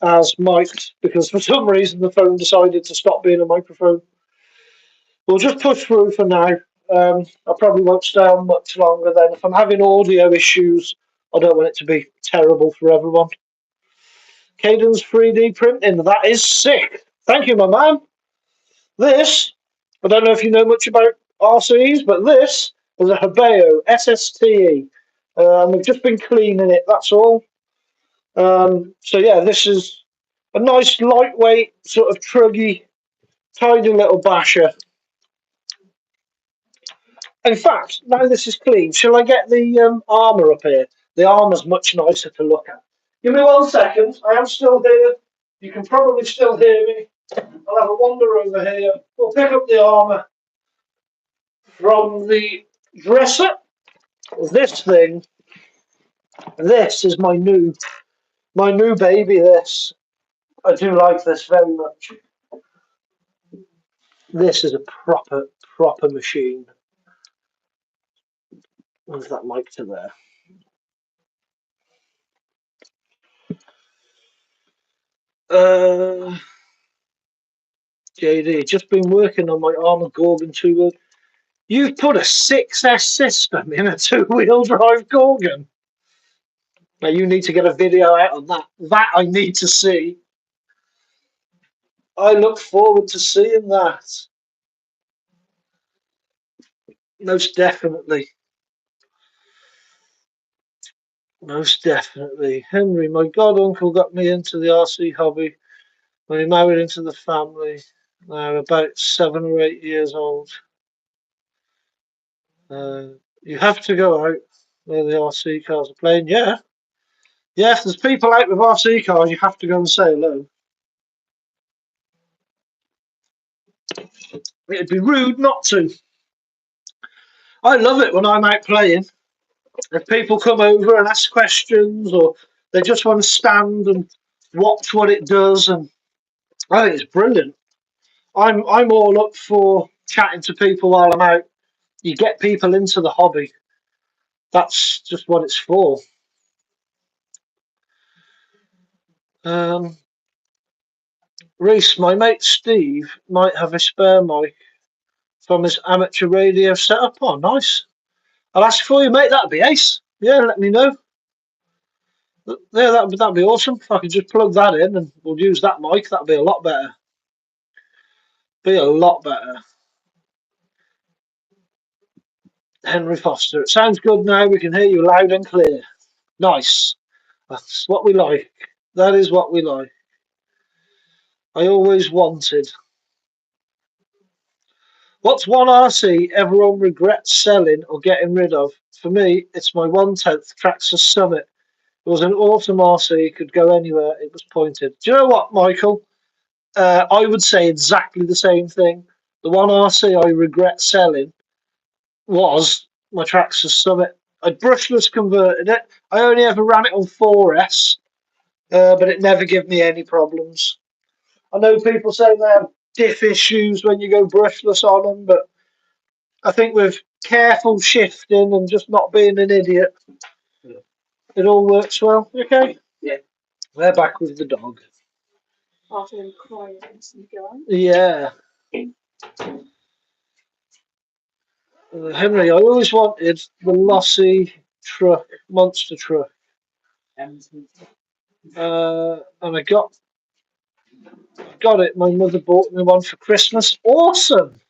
Speaker 1: as mics because for some reason the phone decided to stop being a microphone. We'll just push through for now. I probably won't stay on much longer then. If I'm having audio issues, I don't want it to be terrible for everyone. Caden's 3D printing, that is sick. Thank you, my man. This, I don't know if you know much about RCs, but this is a Hebeo SSTE. We've just been cleaning it, that's all. So yeah, this is a nice lightweight, sort of truggy, tiny little basher. In fact, now this is clean, shall I get the armour up here? The armour's much nicer to look at. Give me 1 second. I am still here. You can probably still hear me. I'll have a wander over here. We'll pick up the armour from the dresser. This thing, this is my new baby. This, I do like this very much. This is a proper machine. Move that mic to there. JD, just been working on my Armour Gorgon 2-wheel. You've put a 6S system in a 2-wheel drive Gorgon. Now you need to get a video out on that. That I need to see. I look forward to seeing that. Most definitely. Most definitely. Henry, my god uncle got me into the RC hobby when he married into the family. Now about 7 or 8 years old. You have to go out where the RC cars are playing. Yeah. Yeah, if there's people out with RC cars, you have to go and say hello. It'd be rude not to. I love it when I'm out playing. If people come over and ask questions, or they just want to stand and watch what it does, and I think it's brilliant. I'm all up for chatting to people while I'm out. You get people into the hobby. That's just what it's for. Reese, my mate Steve might have a spare mic from his amateur radio setup. Oh, nice. I'll ask for you, mate. That'd be ace. Yeah, let me know. Yeah, that'd be awesome. If I could just plug that in and we'll use that mic, that'd be a lot better. Be a lot better. Henry Foster. It sounds good now. We can hear you loud and clear. Nice. That's what we like. That is what we like. I always wanted What's one RC everyone regrets selling or getting rid of? For me, it's my 1/10 Traxxas Summit. It was an awesome RC, could go anywhere, it was pointed. Do you know what, Michael? I would say exactly the same thing. The one RC I regret selling was my Traxxas Summit. I brushless converted it. I only ever ran it on 4S, but it never gave me any problems. I know people say they have diff issues when you go brushless on them, but I think with careful shifting and just not being an idiot, it all works well. Okay?
Speaker 2: Yeah.
Speaker 1: They're back with the dog.
Speaker 3: After him crying and going.
Speaker 1: Yeah. Henry, I always wanted the lossy truck, monster truck. And I got it. My mother bought me one for Christmas. Awesome.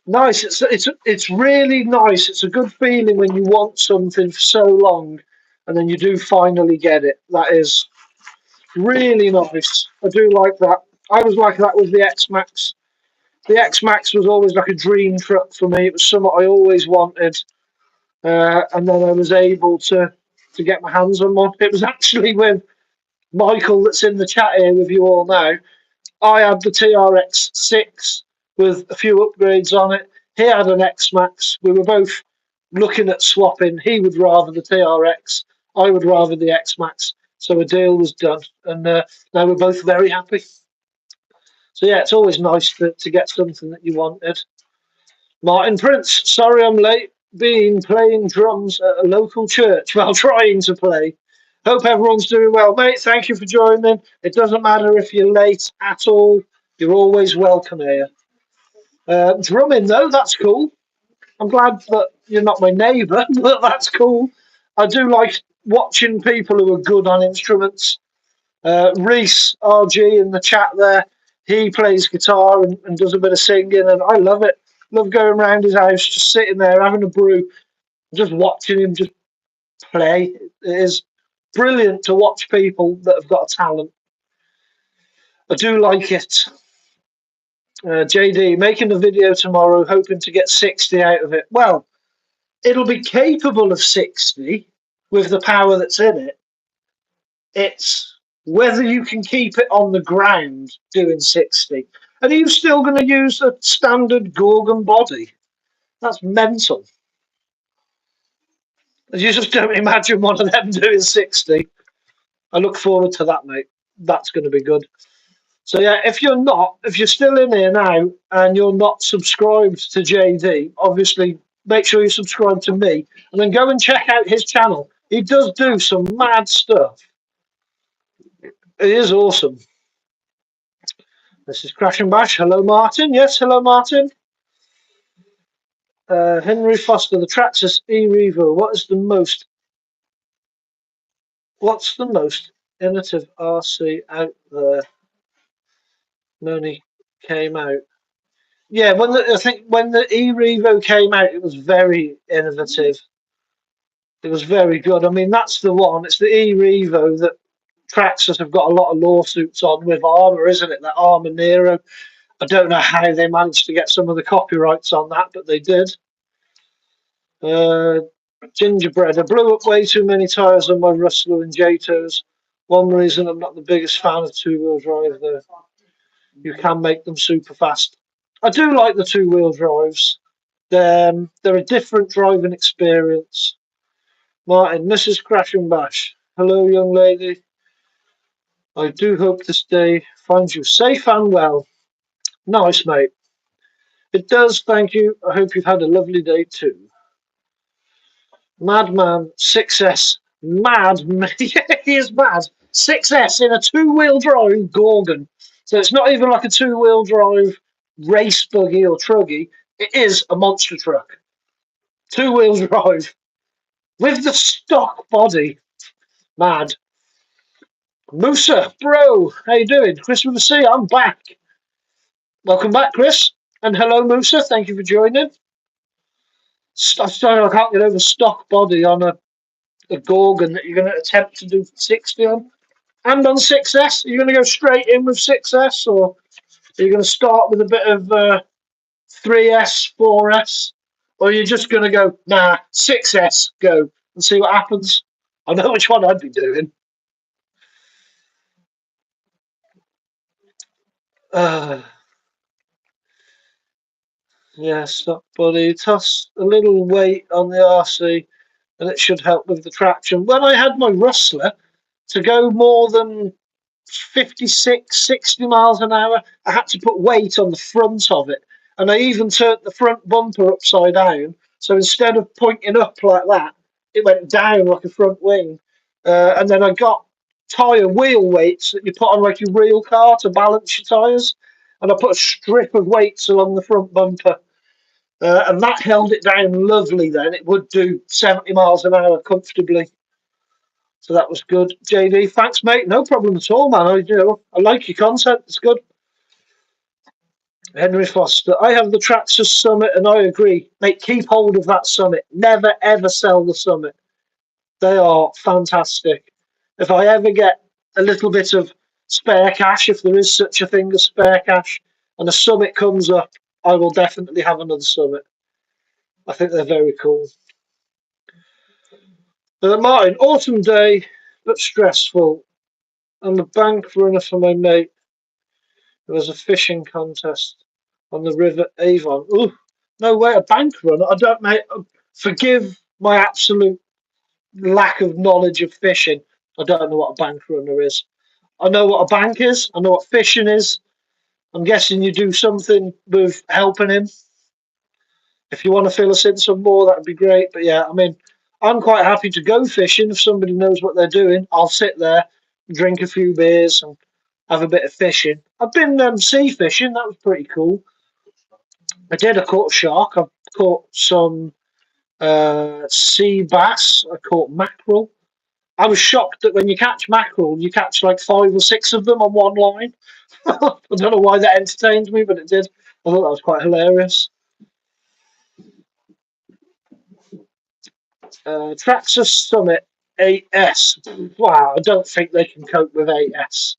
Speaker 1: Nice. It's really nice. It's a good feeling when you want something for so long, and then you do finally get it. That is really nice. I do like that. I was like that with the X Max. The X Max was always like a dream truck for me. It was something I always wanted, and then I was able to get my hands on one. It was actually with Michael that's in the chat here with you all now. I had the TRX 6 with a few upgrades on it. He had an X Max. We were both looking at swapping. He would rather the TRX. I would rather the X Max. So a deal was done, and now we're both very happy. So yeah, it's always nice to get something that you wanted. Martin Prince, sorry I'm late. Been playing drums at a local church while trying to play. Hope everyone's doing well, mate. Thank you for joining. It doesn't matter if you're late at all. You're always welcome here. Drumming though, that's cool. I'm glad that you're not my neighbour, but that's cool. I do like watching people who are good on instruments. Reese RG in the chat there, he plays guitar and does a bit of singing, and I love it. Love going around his house, just sitting there having a brew, just watching him just play. It is brilliant to watch people that have got a talent. I do like it. JD, making a video tomorrow, hoping to get 60 out of it. Well, it'll be capable of 60 with the power that's in it. It's whether you can keep it on the ground doing 60. And are you still going to use a standard Gorgon body? That's mental. You just don't imagine one of them doing 60. I look forward to that, mate. That's going to be good. So yeah, if you're still in here now and you're not subscribed to JD, obviously make sure you subscribe to me and then go and check out his channel. He does do some mad stuff. It is awesome. This is Crash and Bash. Hello, Martin. Yes, hello, Martin. Henry Foster, the Traxxas E-Revo. What's the most innovative RC out there? Noni came out. Yeah, I think when the E-Revo came out, it was very innovative. It was very good. I mean, that's the one. It's the E-Revo that Traxxas have got a lot of lawsuits on with Armour, isn't it? That Armour Nero. I don't know how they managed to get some of the copyrights on that, but they did. Gingerbread. I blew up way too many tyres on my Rustler and Jatos. One reason I'm not the biggest fan of two-wheel drive, though. You can make them super fast. I do like the two-wheel drives. They're a different driving experience. Martin, Mrs. Crash and Bash. Hello, young lady. I do hope this day finds you safe and well. Nice, mate. It does, thank you. I hope you've had a lovely day too. Madman 6S. Mad. He is mad. 6S in a two-wheel drive Gorgon. So it's not even like a two-wheel drive race buggy or truggy. It is a monster truck. Two-wheel drive. With the stock body. Mad. Musa, bro, how you doing? Chris with a C, I'm back. Welcome back, Chris. And hello, Musa. Thank you for joining. I can't get over stock body on a Gorgon that you're going to attempt to do 60 on. And on 6S, are you going to go straight in with 6S, or are you going to start with a bit of 3S, 4S, or you're just going to go, nah, 6S, go and see what happens? I know which one I'd be doing. Yes, buddy. Toss a little weight on the RC and it should help with the traction. When I had my Rustler, to go more than 56, 60 miles an hour, I had to put weight on the front of it. And I even turned the front bumper upside down. So instead of pointing up like that, it went down like a front wing. And then I got tyre wheel weights that you put on like your real car to balance your tyres. And I put a strip of weights along the front bumper. And that held it down lovely then. It would do 70 miles an hour comfortably. So that was good. JD, thanks, mate. No problem at all, man. I like your content. It's good. Henry Foster, I have the Traxxas Summit and I agree. Mate, keep hold of that Summit. Never, ever sell the Summit. They are fantastic. If I ever get a little bit of spare cash, if there is such a thing as spare cash, and a Summit comes up, I will definitely have another Summit. I think they're very cool. Martin, autumn day, but stressful. I'm a bank runner for my mate. There was a fishing contest on the River Avon. Ooh, no way, a bank runner. I don't, mate. Forgive my absolute lack of knowledge of fishing. I don't know what a bank runner is. I know what a bank is. I know what fishing is. I'm guessing you do something with helping him. If you want to fill us in some more, that'd be great. But yeah, I mean, I'm quite happy to go fishing if somebody knows what they're doing. I'll sit there, drink a few beers, and have a bit of fishing. I've been sea fishing. That was pretty cool. I did. I caught a shark. I caught some sea bass. I caught mackerel. I was shocked that when you catch mackerel, you catch like 5 or 6 of them on one line. I don't know why that entertained me, but it did. I thought that was quite hilarious. Traxxas Summit 8S. Wow, I don't think they can cope with 8S.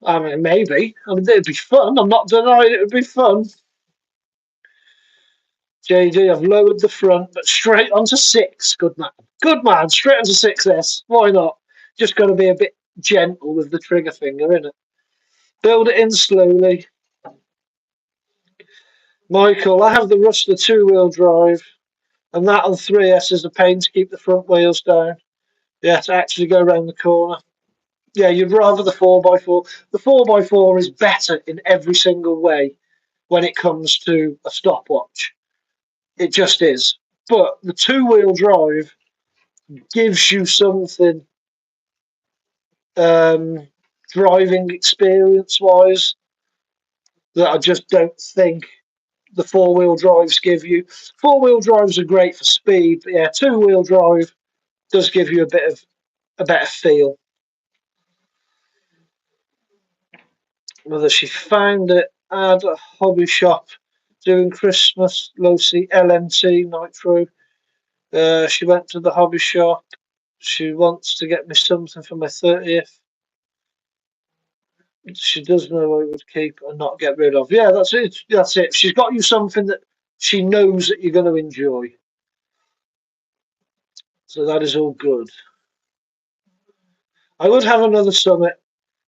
Speaker 1: I mean, maybe. I mean, it'd be fun. I'm not denying it would be fun. JD, I've lowered the front, but straight onto 6. Good man. Good man. Straight onto 6S. Why not? Just got to be a bit gentle with the trigger finger, innit? Build it in slowly. Michael, I have the Rustler 2-wheel drive, and that on 3S is a pain to keep the front wheels down. Yeah, to actually go around the corner. Yeah, you'd rather the 4x4. The 4x4 is better in every single way when it comes to a stopwatch. It just is. But the 2-wheel drive gives you something driving experience wise that I just don't think the 4-wheel drives give you. 4-wheel drives are great for speed, but yeah, 2-wheel drive does give you a better feel. Whether she found it at a hobby shop doing Christmas, Lucy LMT Nitro. She went to the hobby shop. She wants to get me something for my 30th. She does know I would keep and not get rid of. Yeah, that's it. That's it. She's got you something that she knows that you're going to enjoy. So that is all good. I would have another Summit,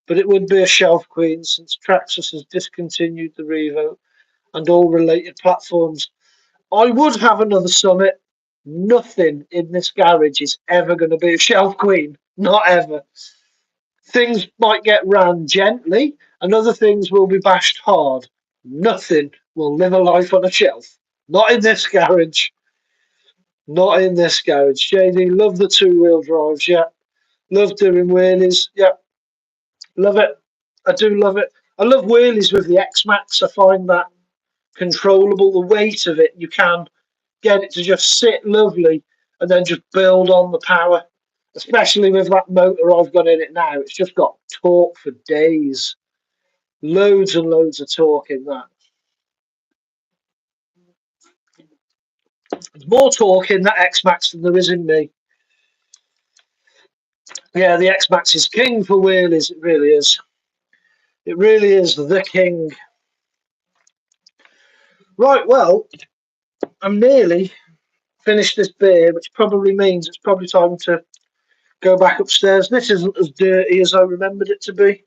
Speaker 1: but it would be a Shelf Queen since Traxxas has discontinued the Revo and all related platforms. I would have another Summit. Nothing in this garage is ever going to be a Shelf Queen. Not ever. Things might get ran gently, and other things will be bashed hard. Nothing will live a life on a shelf. Not in this garage. Not in this garage. JD, love the 2-wheel drives, yeah. Love doing wheelies, yeah. Love it. I do love it. I love wheelies with the X-Max. I find that controllable. The weight of it, you can get it to just sit lovely and then just build on the power. Especially with that motor I've got in it now. It's just got torque for days. Loads and loads of torque in that. There's more torque in that X-Max than there is in me. Yeah, the X-Max is king for wheelies. It really is. It really is the king. Right, well, I'm nearly finished this beer, which probably means it's probably time to go back upstairs. This isn't as dirty as I remembered it to be.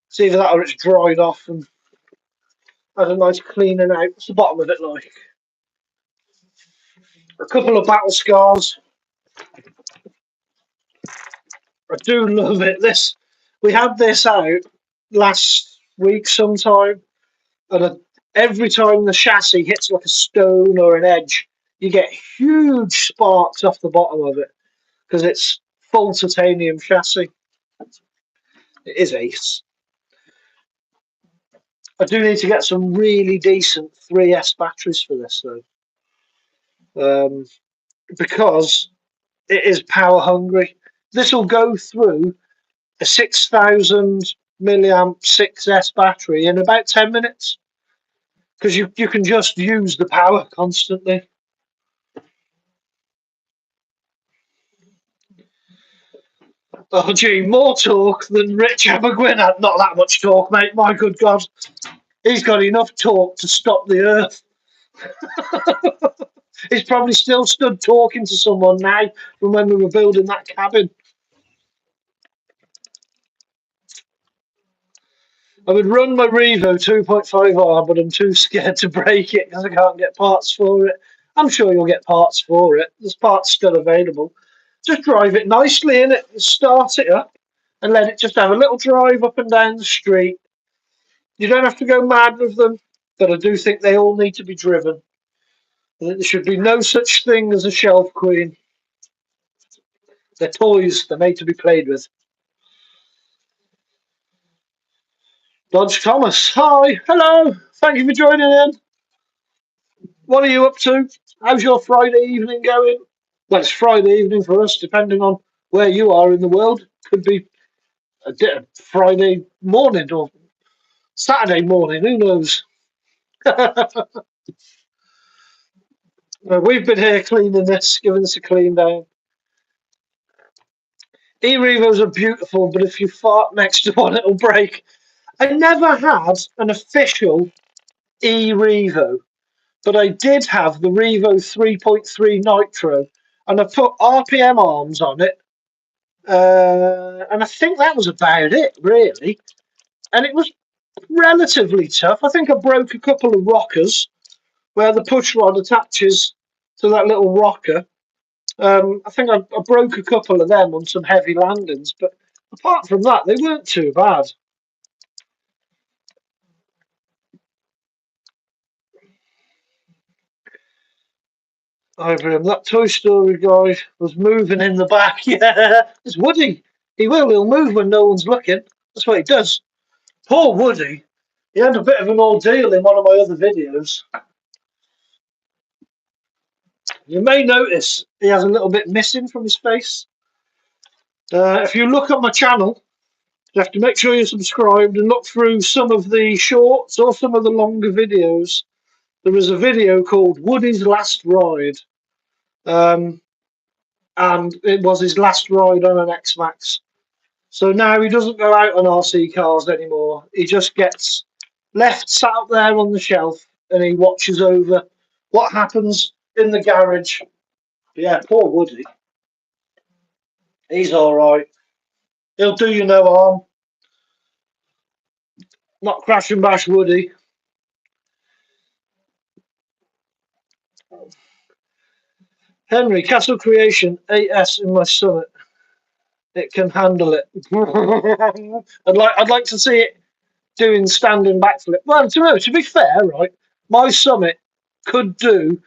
Speaker 1: It's either that or it's dried off and had a nice cleaning out. What's the bottom of it like? A couple of battle scars. I do love it. We had this out last week sometime, and every time the chassis hits like a stone or an edge, you get huge sparks off the bottom of it because it's full titanium chassis. It is ace. I do need to get some really decent 3S batteries for this though, because it is power hungry. This will go through a 6,000 milliamp 6S battery in about 10 minutes because you can just use the power constantly. Oh gee, more torque than Rich Abergwin had. Not that much torque, mate. My good God. He's got enough torque to stop the earth. He's probably still stood talking to someone now from when we were building that cabin. I would run my Revo 2.5R, but I'm too scared to break it because I can't get parts for it. I'm sure you'll get parts for it. There's parts still available. Just drive it nicely in it, start it up, and let it just have a little drive up and down the street. You don't have to go mad with them, but I do think they all need to be driven. There should be no such thing as a shelf queen. They're toys. They're made to be played with. Dodge Thomas, hi, hello, thank you for joining in. What are you up to? How's your Friday evening going? Well, it's Friday evening for us, depending on where you are in the world. Could be a Friday morning or Saturday morning, who knows? We've been here cleaning this, giving this a clean down. E-Revos are beautiful, but if you fart next to one, it'll break. I never had an official E-Revo, but I did have the Revo 3.3 Nitro, and I put RPM arms on it, and I think that was about it, really. And it was relatively tough. I think I broke a couple of rockers where the push rod attaches to that little rocker. I think I broke a couple of them on some heavy landings, but apart from that, they weren't too bad. Over him, that Toy Story guy was moving in the back. Yeah, it's Woody. He'll move when no one's looking. That's what he does. Poor Woody. He had a bit of an ordeal in one of my other videos. You may notice he has a little bit missing from his face. If you look at my channel, you have to make sure you're subscribed and look through some of the shorts or some of the longer videos. There was a video called Woody's Last Ride. And it was his last ride on an X-Max. So now he doesn't go out on RC cars anymore. He just gets left sat up there on the shelf and he watches over what happens in the garage. But yeah, poor Woody. He's all right. He'll do you no harm. Not crash and bash Woody. Henry, Castle Creation 8S in my Summit. It can handle it. I'd like to see it doing standing backflip. Well, to be fair, right, my Summit could do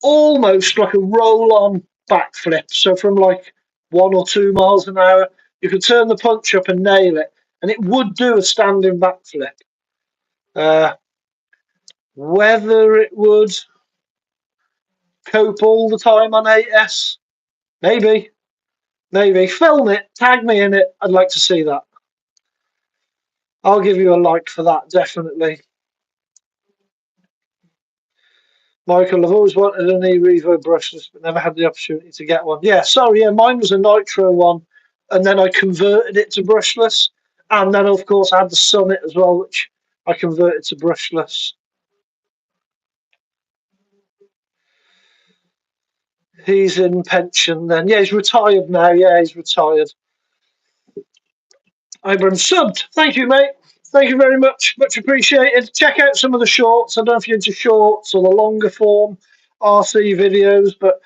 Speaker 1: almost like a roll-on backflip. So from like 1 or 2 miles an hour, you could turn the punch up and nail it, and it would do a standing backflip. Whether it would cope all the time on 8S, maybe. Film it, tag me in it. I'd like to see that. I'll give you a like for that, definitely. Michael, I've always wanted an e-Revo brushless, but never had the opportunity to get one. Yeah, sorry, yeah, mine was a Nitro one, and then I converted it to brushless, and then of course I had the Summit as well, which I converted to brushless. He's in pension then. Yeah, he's retired now. Yeah, he's retired. Abram subbed. Thank you, mate. Thank you very much. Much appreciated. Check out some of the shorts. I don't know if you're into shorts or the longer form RC videos, but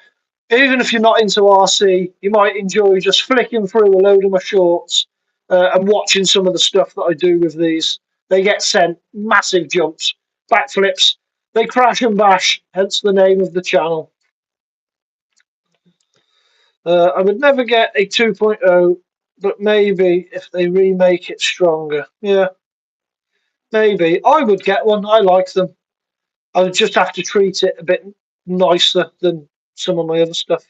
Speaker 1: even if you're not into RC, you might enjoy just flicking through a load of my shorts and watching some of the stuff that I do with these. They get sent massive jumps, backflips. They crash and bash, hence the name of the channel. I would never get a 2.0, but maybe if they remake it stronger. Yeah, maybe. I would get one. I like them. I would just have to treat it a bit nicer than some of my other stuff.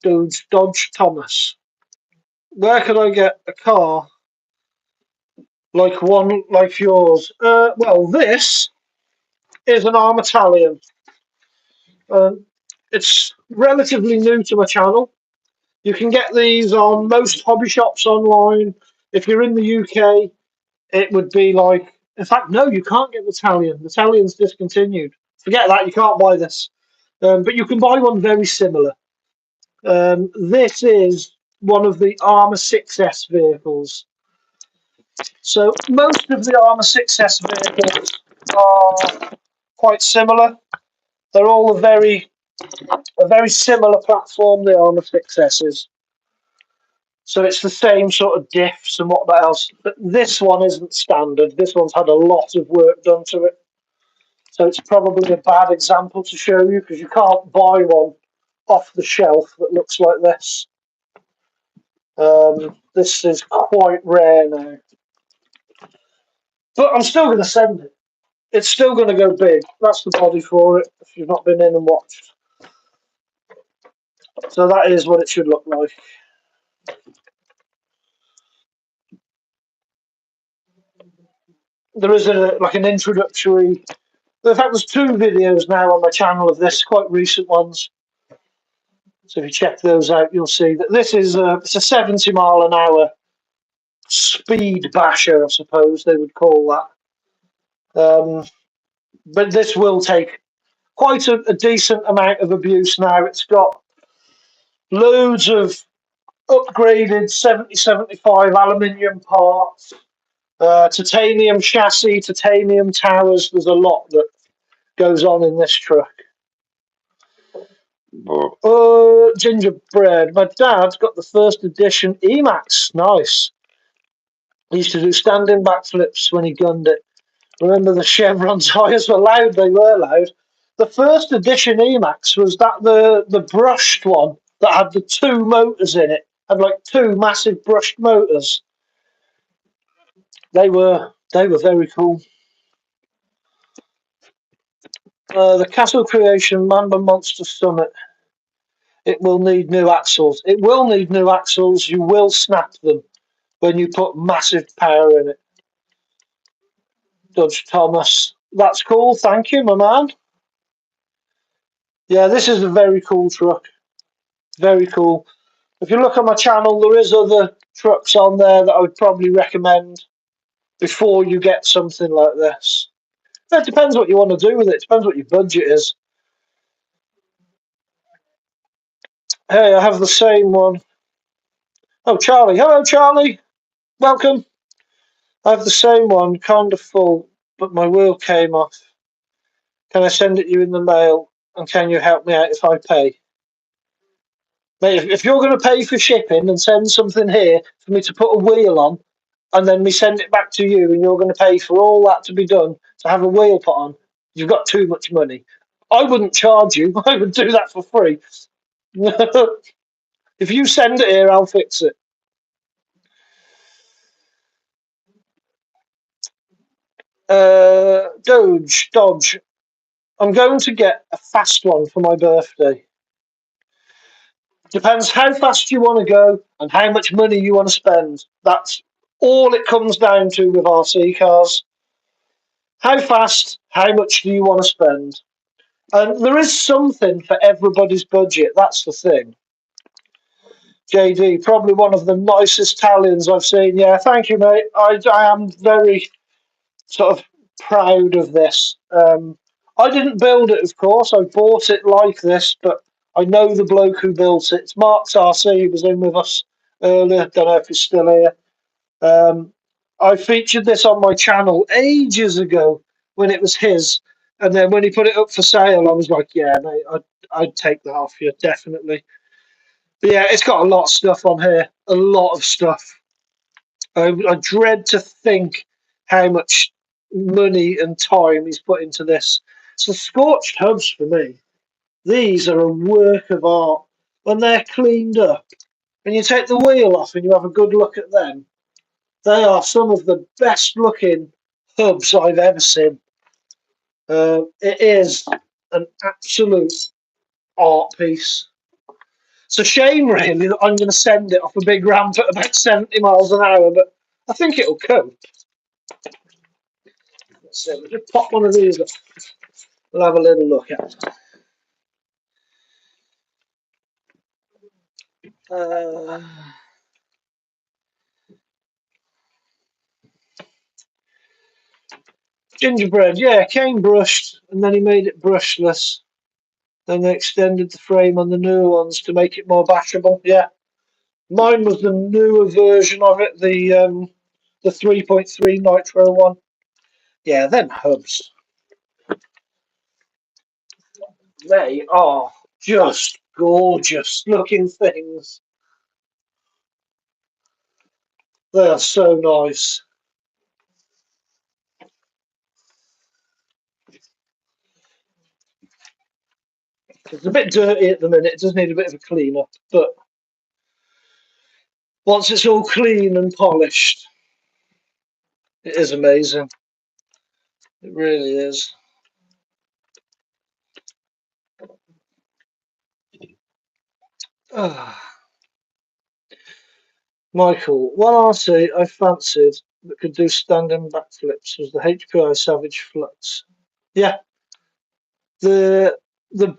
Speaker 1: Dodge Thomas. Where could I get a car like one like yours? Well, this is an Arm Italian. It's relatively new to my channel. You can get these on most hobby shops online. If you're in the UK, it would be like, in fact, no, you can't get the Italian. The Italian's discontinued. Forget that, you can't buy this. But you can buy one very similar. This is one of the Armour 6S vehicles. So most of the Armour 6S vehicles are quite similar. They're all a very similar platform, the Armour 6S's. So it's the same sort of diffs and what else. But this one isn't standard. This one's had a lot of work done to it. So it's probably a bad example to show you because you can't buy one off the shelf that looks like this. This is quite rare now. But I'm still going to send it. It's still going to go big. That's the body for it, if you've not been in and watched. So that is what it should look like. There is like an introductory. In fact, there's 2 videos now on my channel of this, quite recent ones. So if you check those out, you'll see that this is it's a 70 mile an hour speed basher, I suppose they would call that. But this will take quite a decent amount of abuse now. It's got loads of upgraded 7075 aluminium parts, titanium chassis, titanium towers. There's a lot that goes on in this truck. Gingerbread. My dad's got the first edition Emax. Nice. He used to do standing backflips when he gunned it. Remember the Chevron tyres were loud? They were loud. The first edition Emax was that the brushed one that had the 2 motors in it. Had like 2 massive brushed motors. They were very cool. The Castle Creation Mamba Monster Summit. It will need new axles. It will need new axles. You will snap them when you put massive power in it. Dodge Thomas. That's cool. Thank you, my man. Yeah, this is a very cool truck. Very cool. If you look at my channel, there is other trucks on there that I would probably recommend before you get something like this. It depends what you want to do with it. It depends what your budget is. Hey, I have the same one. Oh, Charlie. Hello, Charlie. Welcome. I have the same one, kind of full, but my wheel came off. Can I send it you in the mail? And can you help me out if I pay? Mate, if you're going to pay for shipping and send something here for me to put a wheel on, and then we send it back to you, and you're going to pay for all that to be done to have a wheel put on, you've got too much money. I wouldn't charge you. I would do that for free. If you send it here, I'll fix it. Dodge. I'm going to get a fast one for my birthday. Depends how fast you want to go and how much money you want to spend. That's all it comes down to with RC cars. How fast, how much do you want to spend? And there is something for everybody's budget. That's the thing. JD, probably one of the nicest Italians I've seen. Yeah, thank you, mate. I am very sort of proud of this. I didn't build it, of course. I bought it like this, but I know the bloke who built it. It's Mark's RC. He was in with us earlier. Don't know if he's still here. I featured this on my channel ages ago when it was his, and then when he put it up for sale, I was like, yeah, mate, I'd take that off you, definitely. But yeah, it's got a lot of stuff on here, a lot of stuff. I dread to think how much money and time he's put into this. It's the scorched hubs for me. These are a work of art. When they're cleaned up and you take the wheel off and you have a good look at them, they are some of the best looking hubs I've ever seen. It is an absolute art piece. It's a shame, really, that I'm going to send it off a big ramp at about 70 miles an hour, but I think it'll cope. Let's see, we'll just pop one of these up. We'll have a little look at it. Gingerbread, yeah, came brushed, and then he made it brushless. Then they extended the frame on the newer ones to make it more bashable. Yeah, mine was the newer version of it, the 3.3 Nitro one. Yeah, them hubs. They are just gorgeous looking things. They are so nice. It's a bit dirty at the minute. It does need a bit of a clean up, but once it's all clean and polished, it is amazing. It really is. Michael, one RC I fancied that could do standing backflips was the HPI Savage Flux. Yeah, the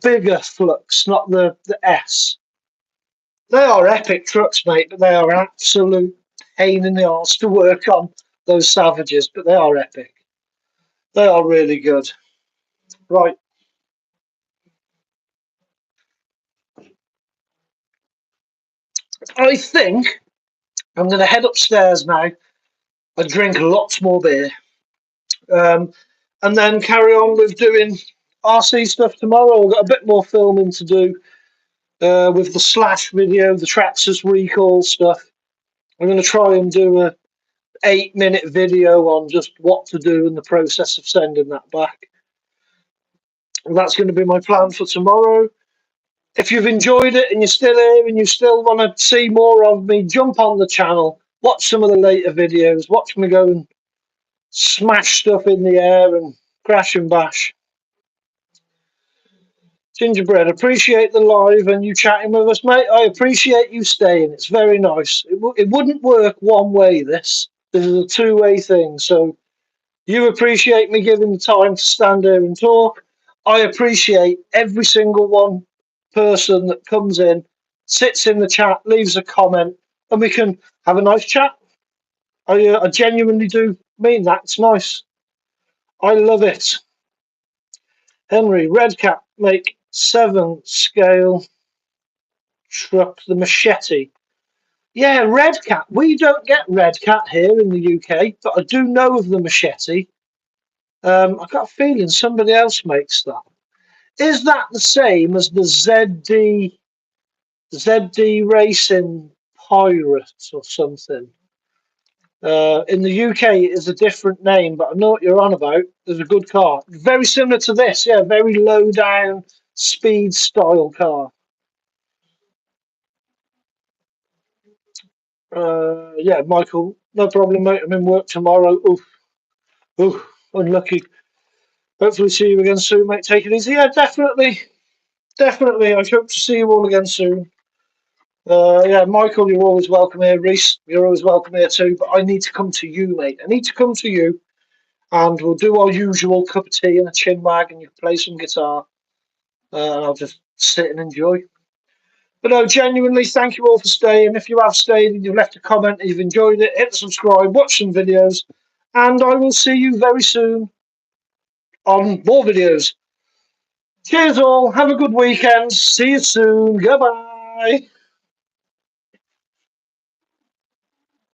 Speaker 1: bigger Flux, not the S. They are epic trucks, mate, but they are an absolute pain in the arse to work on, those Savages, but they are epic. They are really good. Right. I think I'm going to head upstairs now and drink lots more beer. And then carry on with doing RC stuff tomorrow. I've got a bit more filming to do with the Slash video, the Traxxas recall stuff. I'm going to try and do a 8-minute video on just what to do in the process of sending that back. And that's going to be my plan for tomorrow. If you've enjoyed it and you're still here and you still want to see more of me, jump on the channel, watch some of the later videos, watch me go and smash stuff in the air and crash and bash. Gingerbread, appreciate the live and you chatting with us, mate. I appreciate you staying. It's very nice. It wouldn't work one way, this. This is a two-way thing. So you appreciate me giving the time to stand here and talk. I appreciate every single one person that comes in, sits in the chat, leaves a comment, and we can have a nice chat. I genuinely do mean that. It's nice. I love it. Henry, Red Cat make 7 scale truck, the Machete. Yeah, Red Cat. We don't get Red Cat here in the UK, but I do know of the Machete. I've got a feeling somebody else makes that. Is that the same as the ZD Racing Pirate or something? In the UK, it is a different name, but I know what you're on about. There's a good car. Very similar to this, yeah, very low down speed style car. Yeah, Michael, no problem, mate. I'm in work tomorrow. Oof, unlucky. Hopefully see you again soon, mate. Take it easy. Yeah, definitely. I hope to see you all again soon. Yeah, Michael, you're always welcome here. Reese, you're always welcome here too. But I need to come to you, mate. I need to come to you, and we'll do our usual cup of tea and a chin wag, and you can play some guitar, and I'll just sit and enjoy. But no, genuinely, thank you all for staying. If you have stayed and you've left a comment and you've enjoyed it, hit subscribe, watch some videos, and I will see you very soon on more videos. Cheers all. Have a good weekend. See you soon. Goodbye.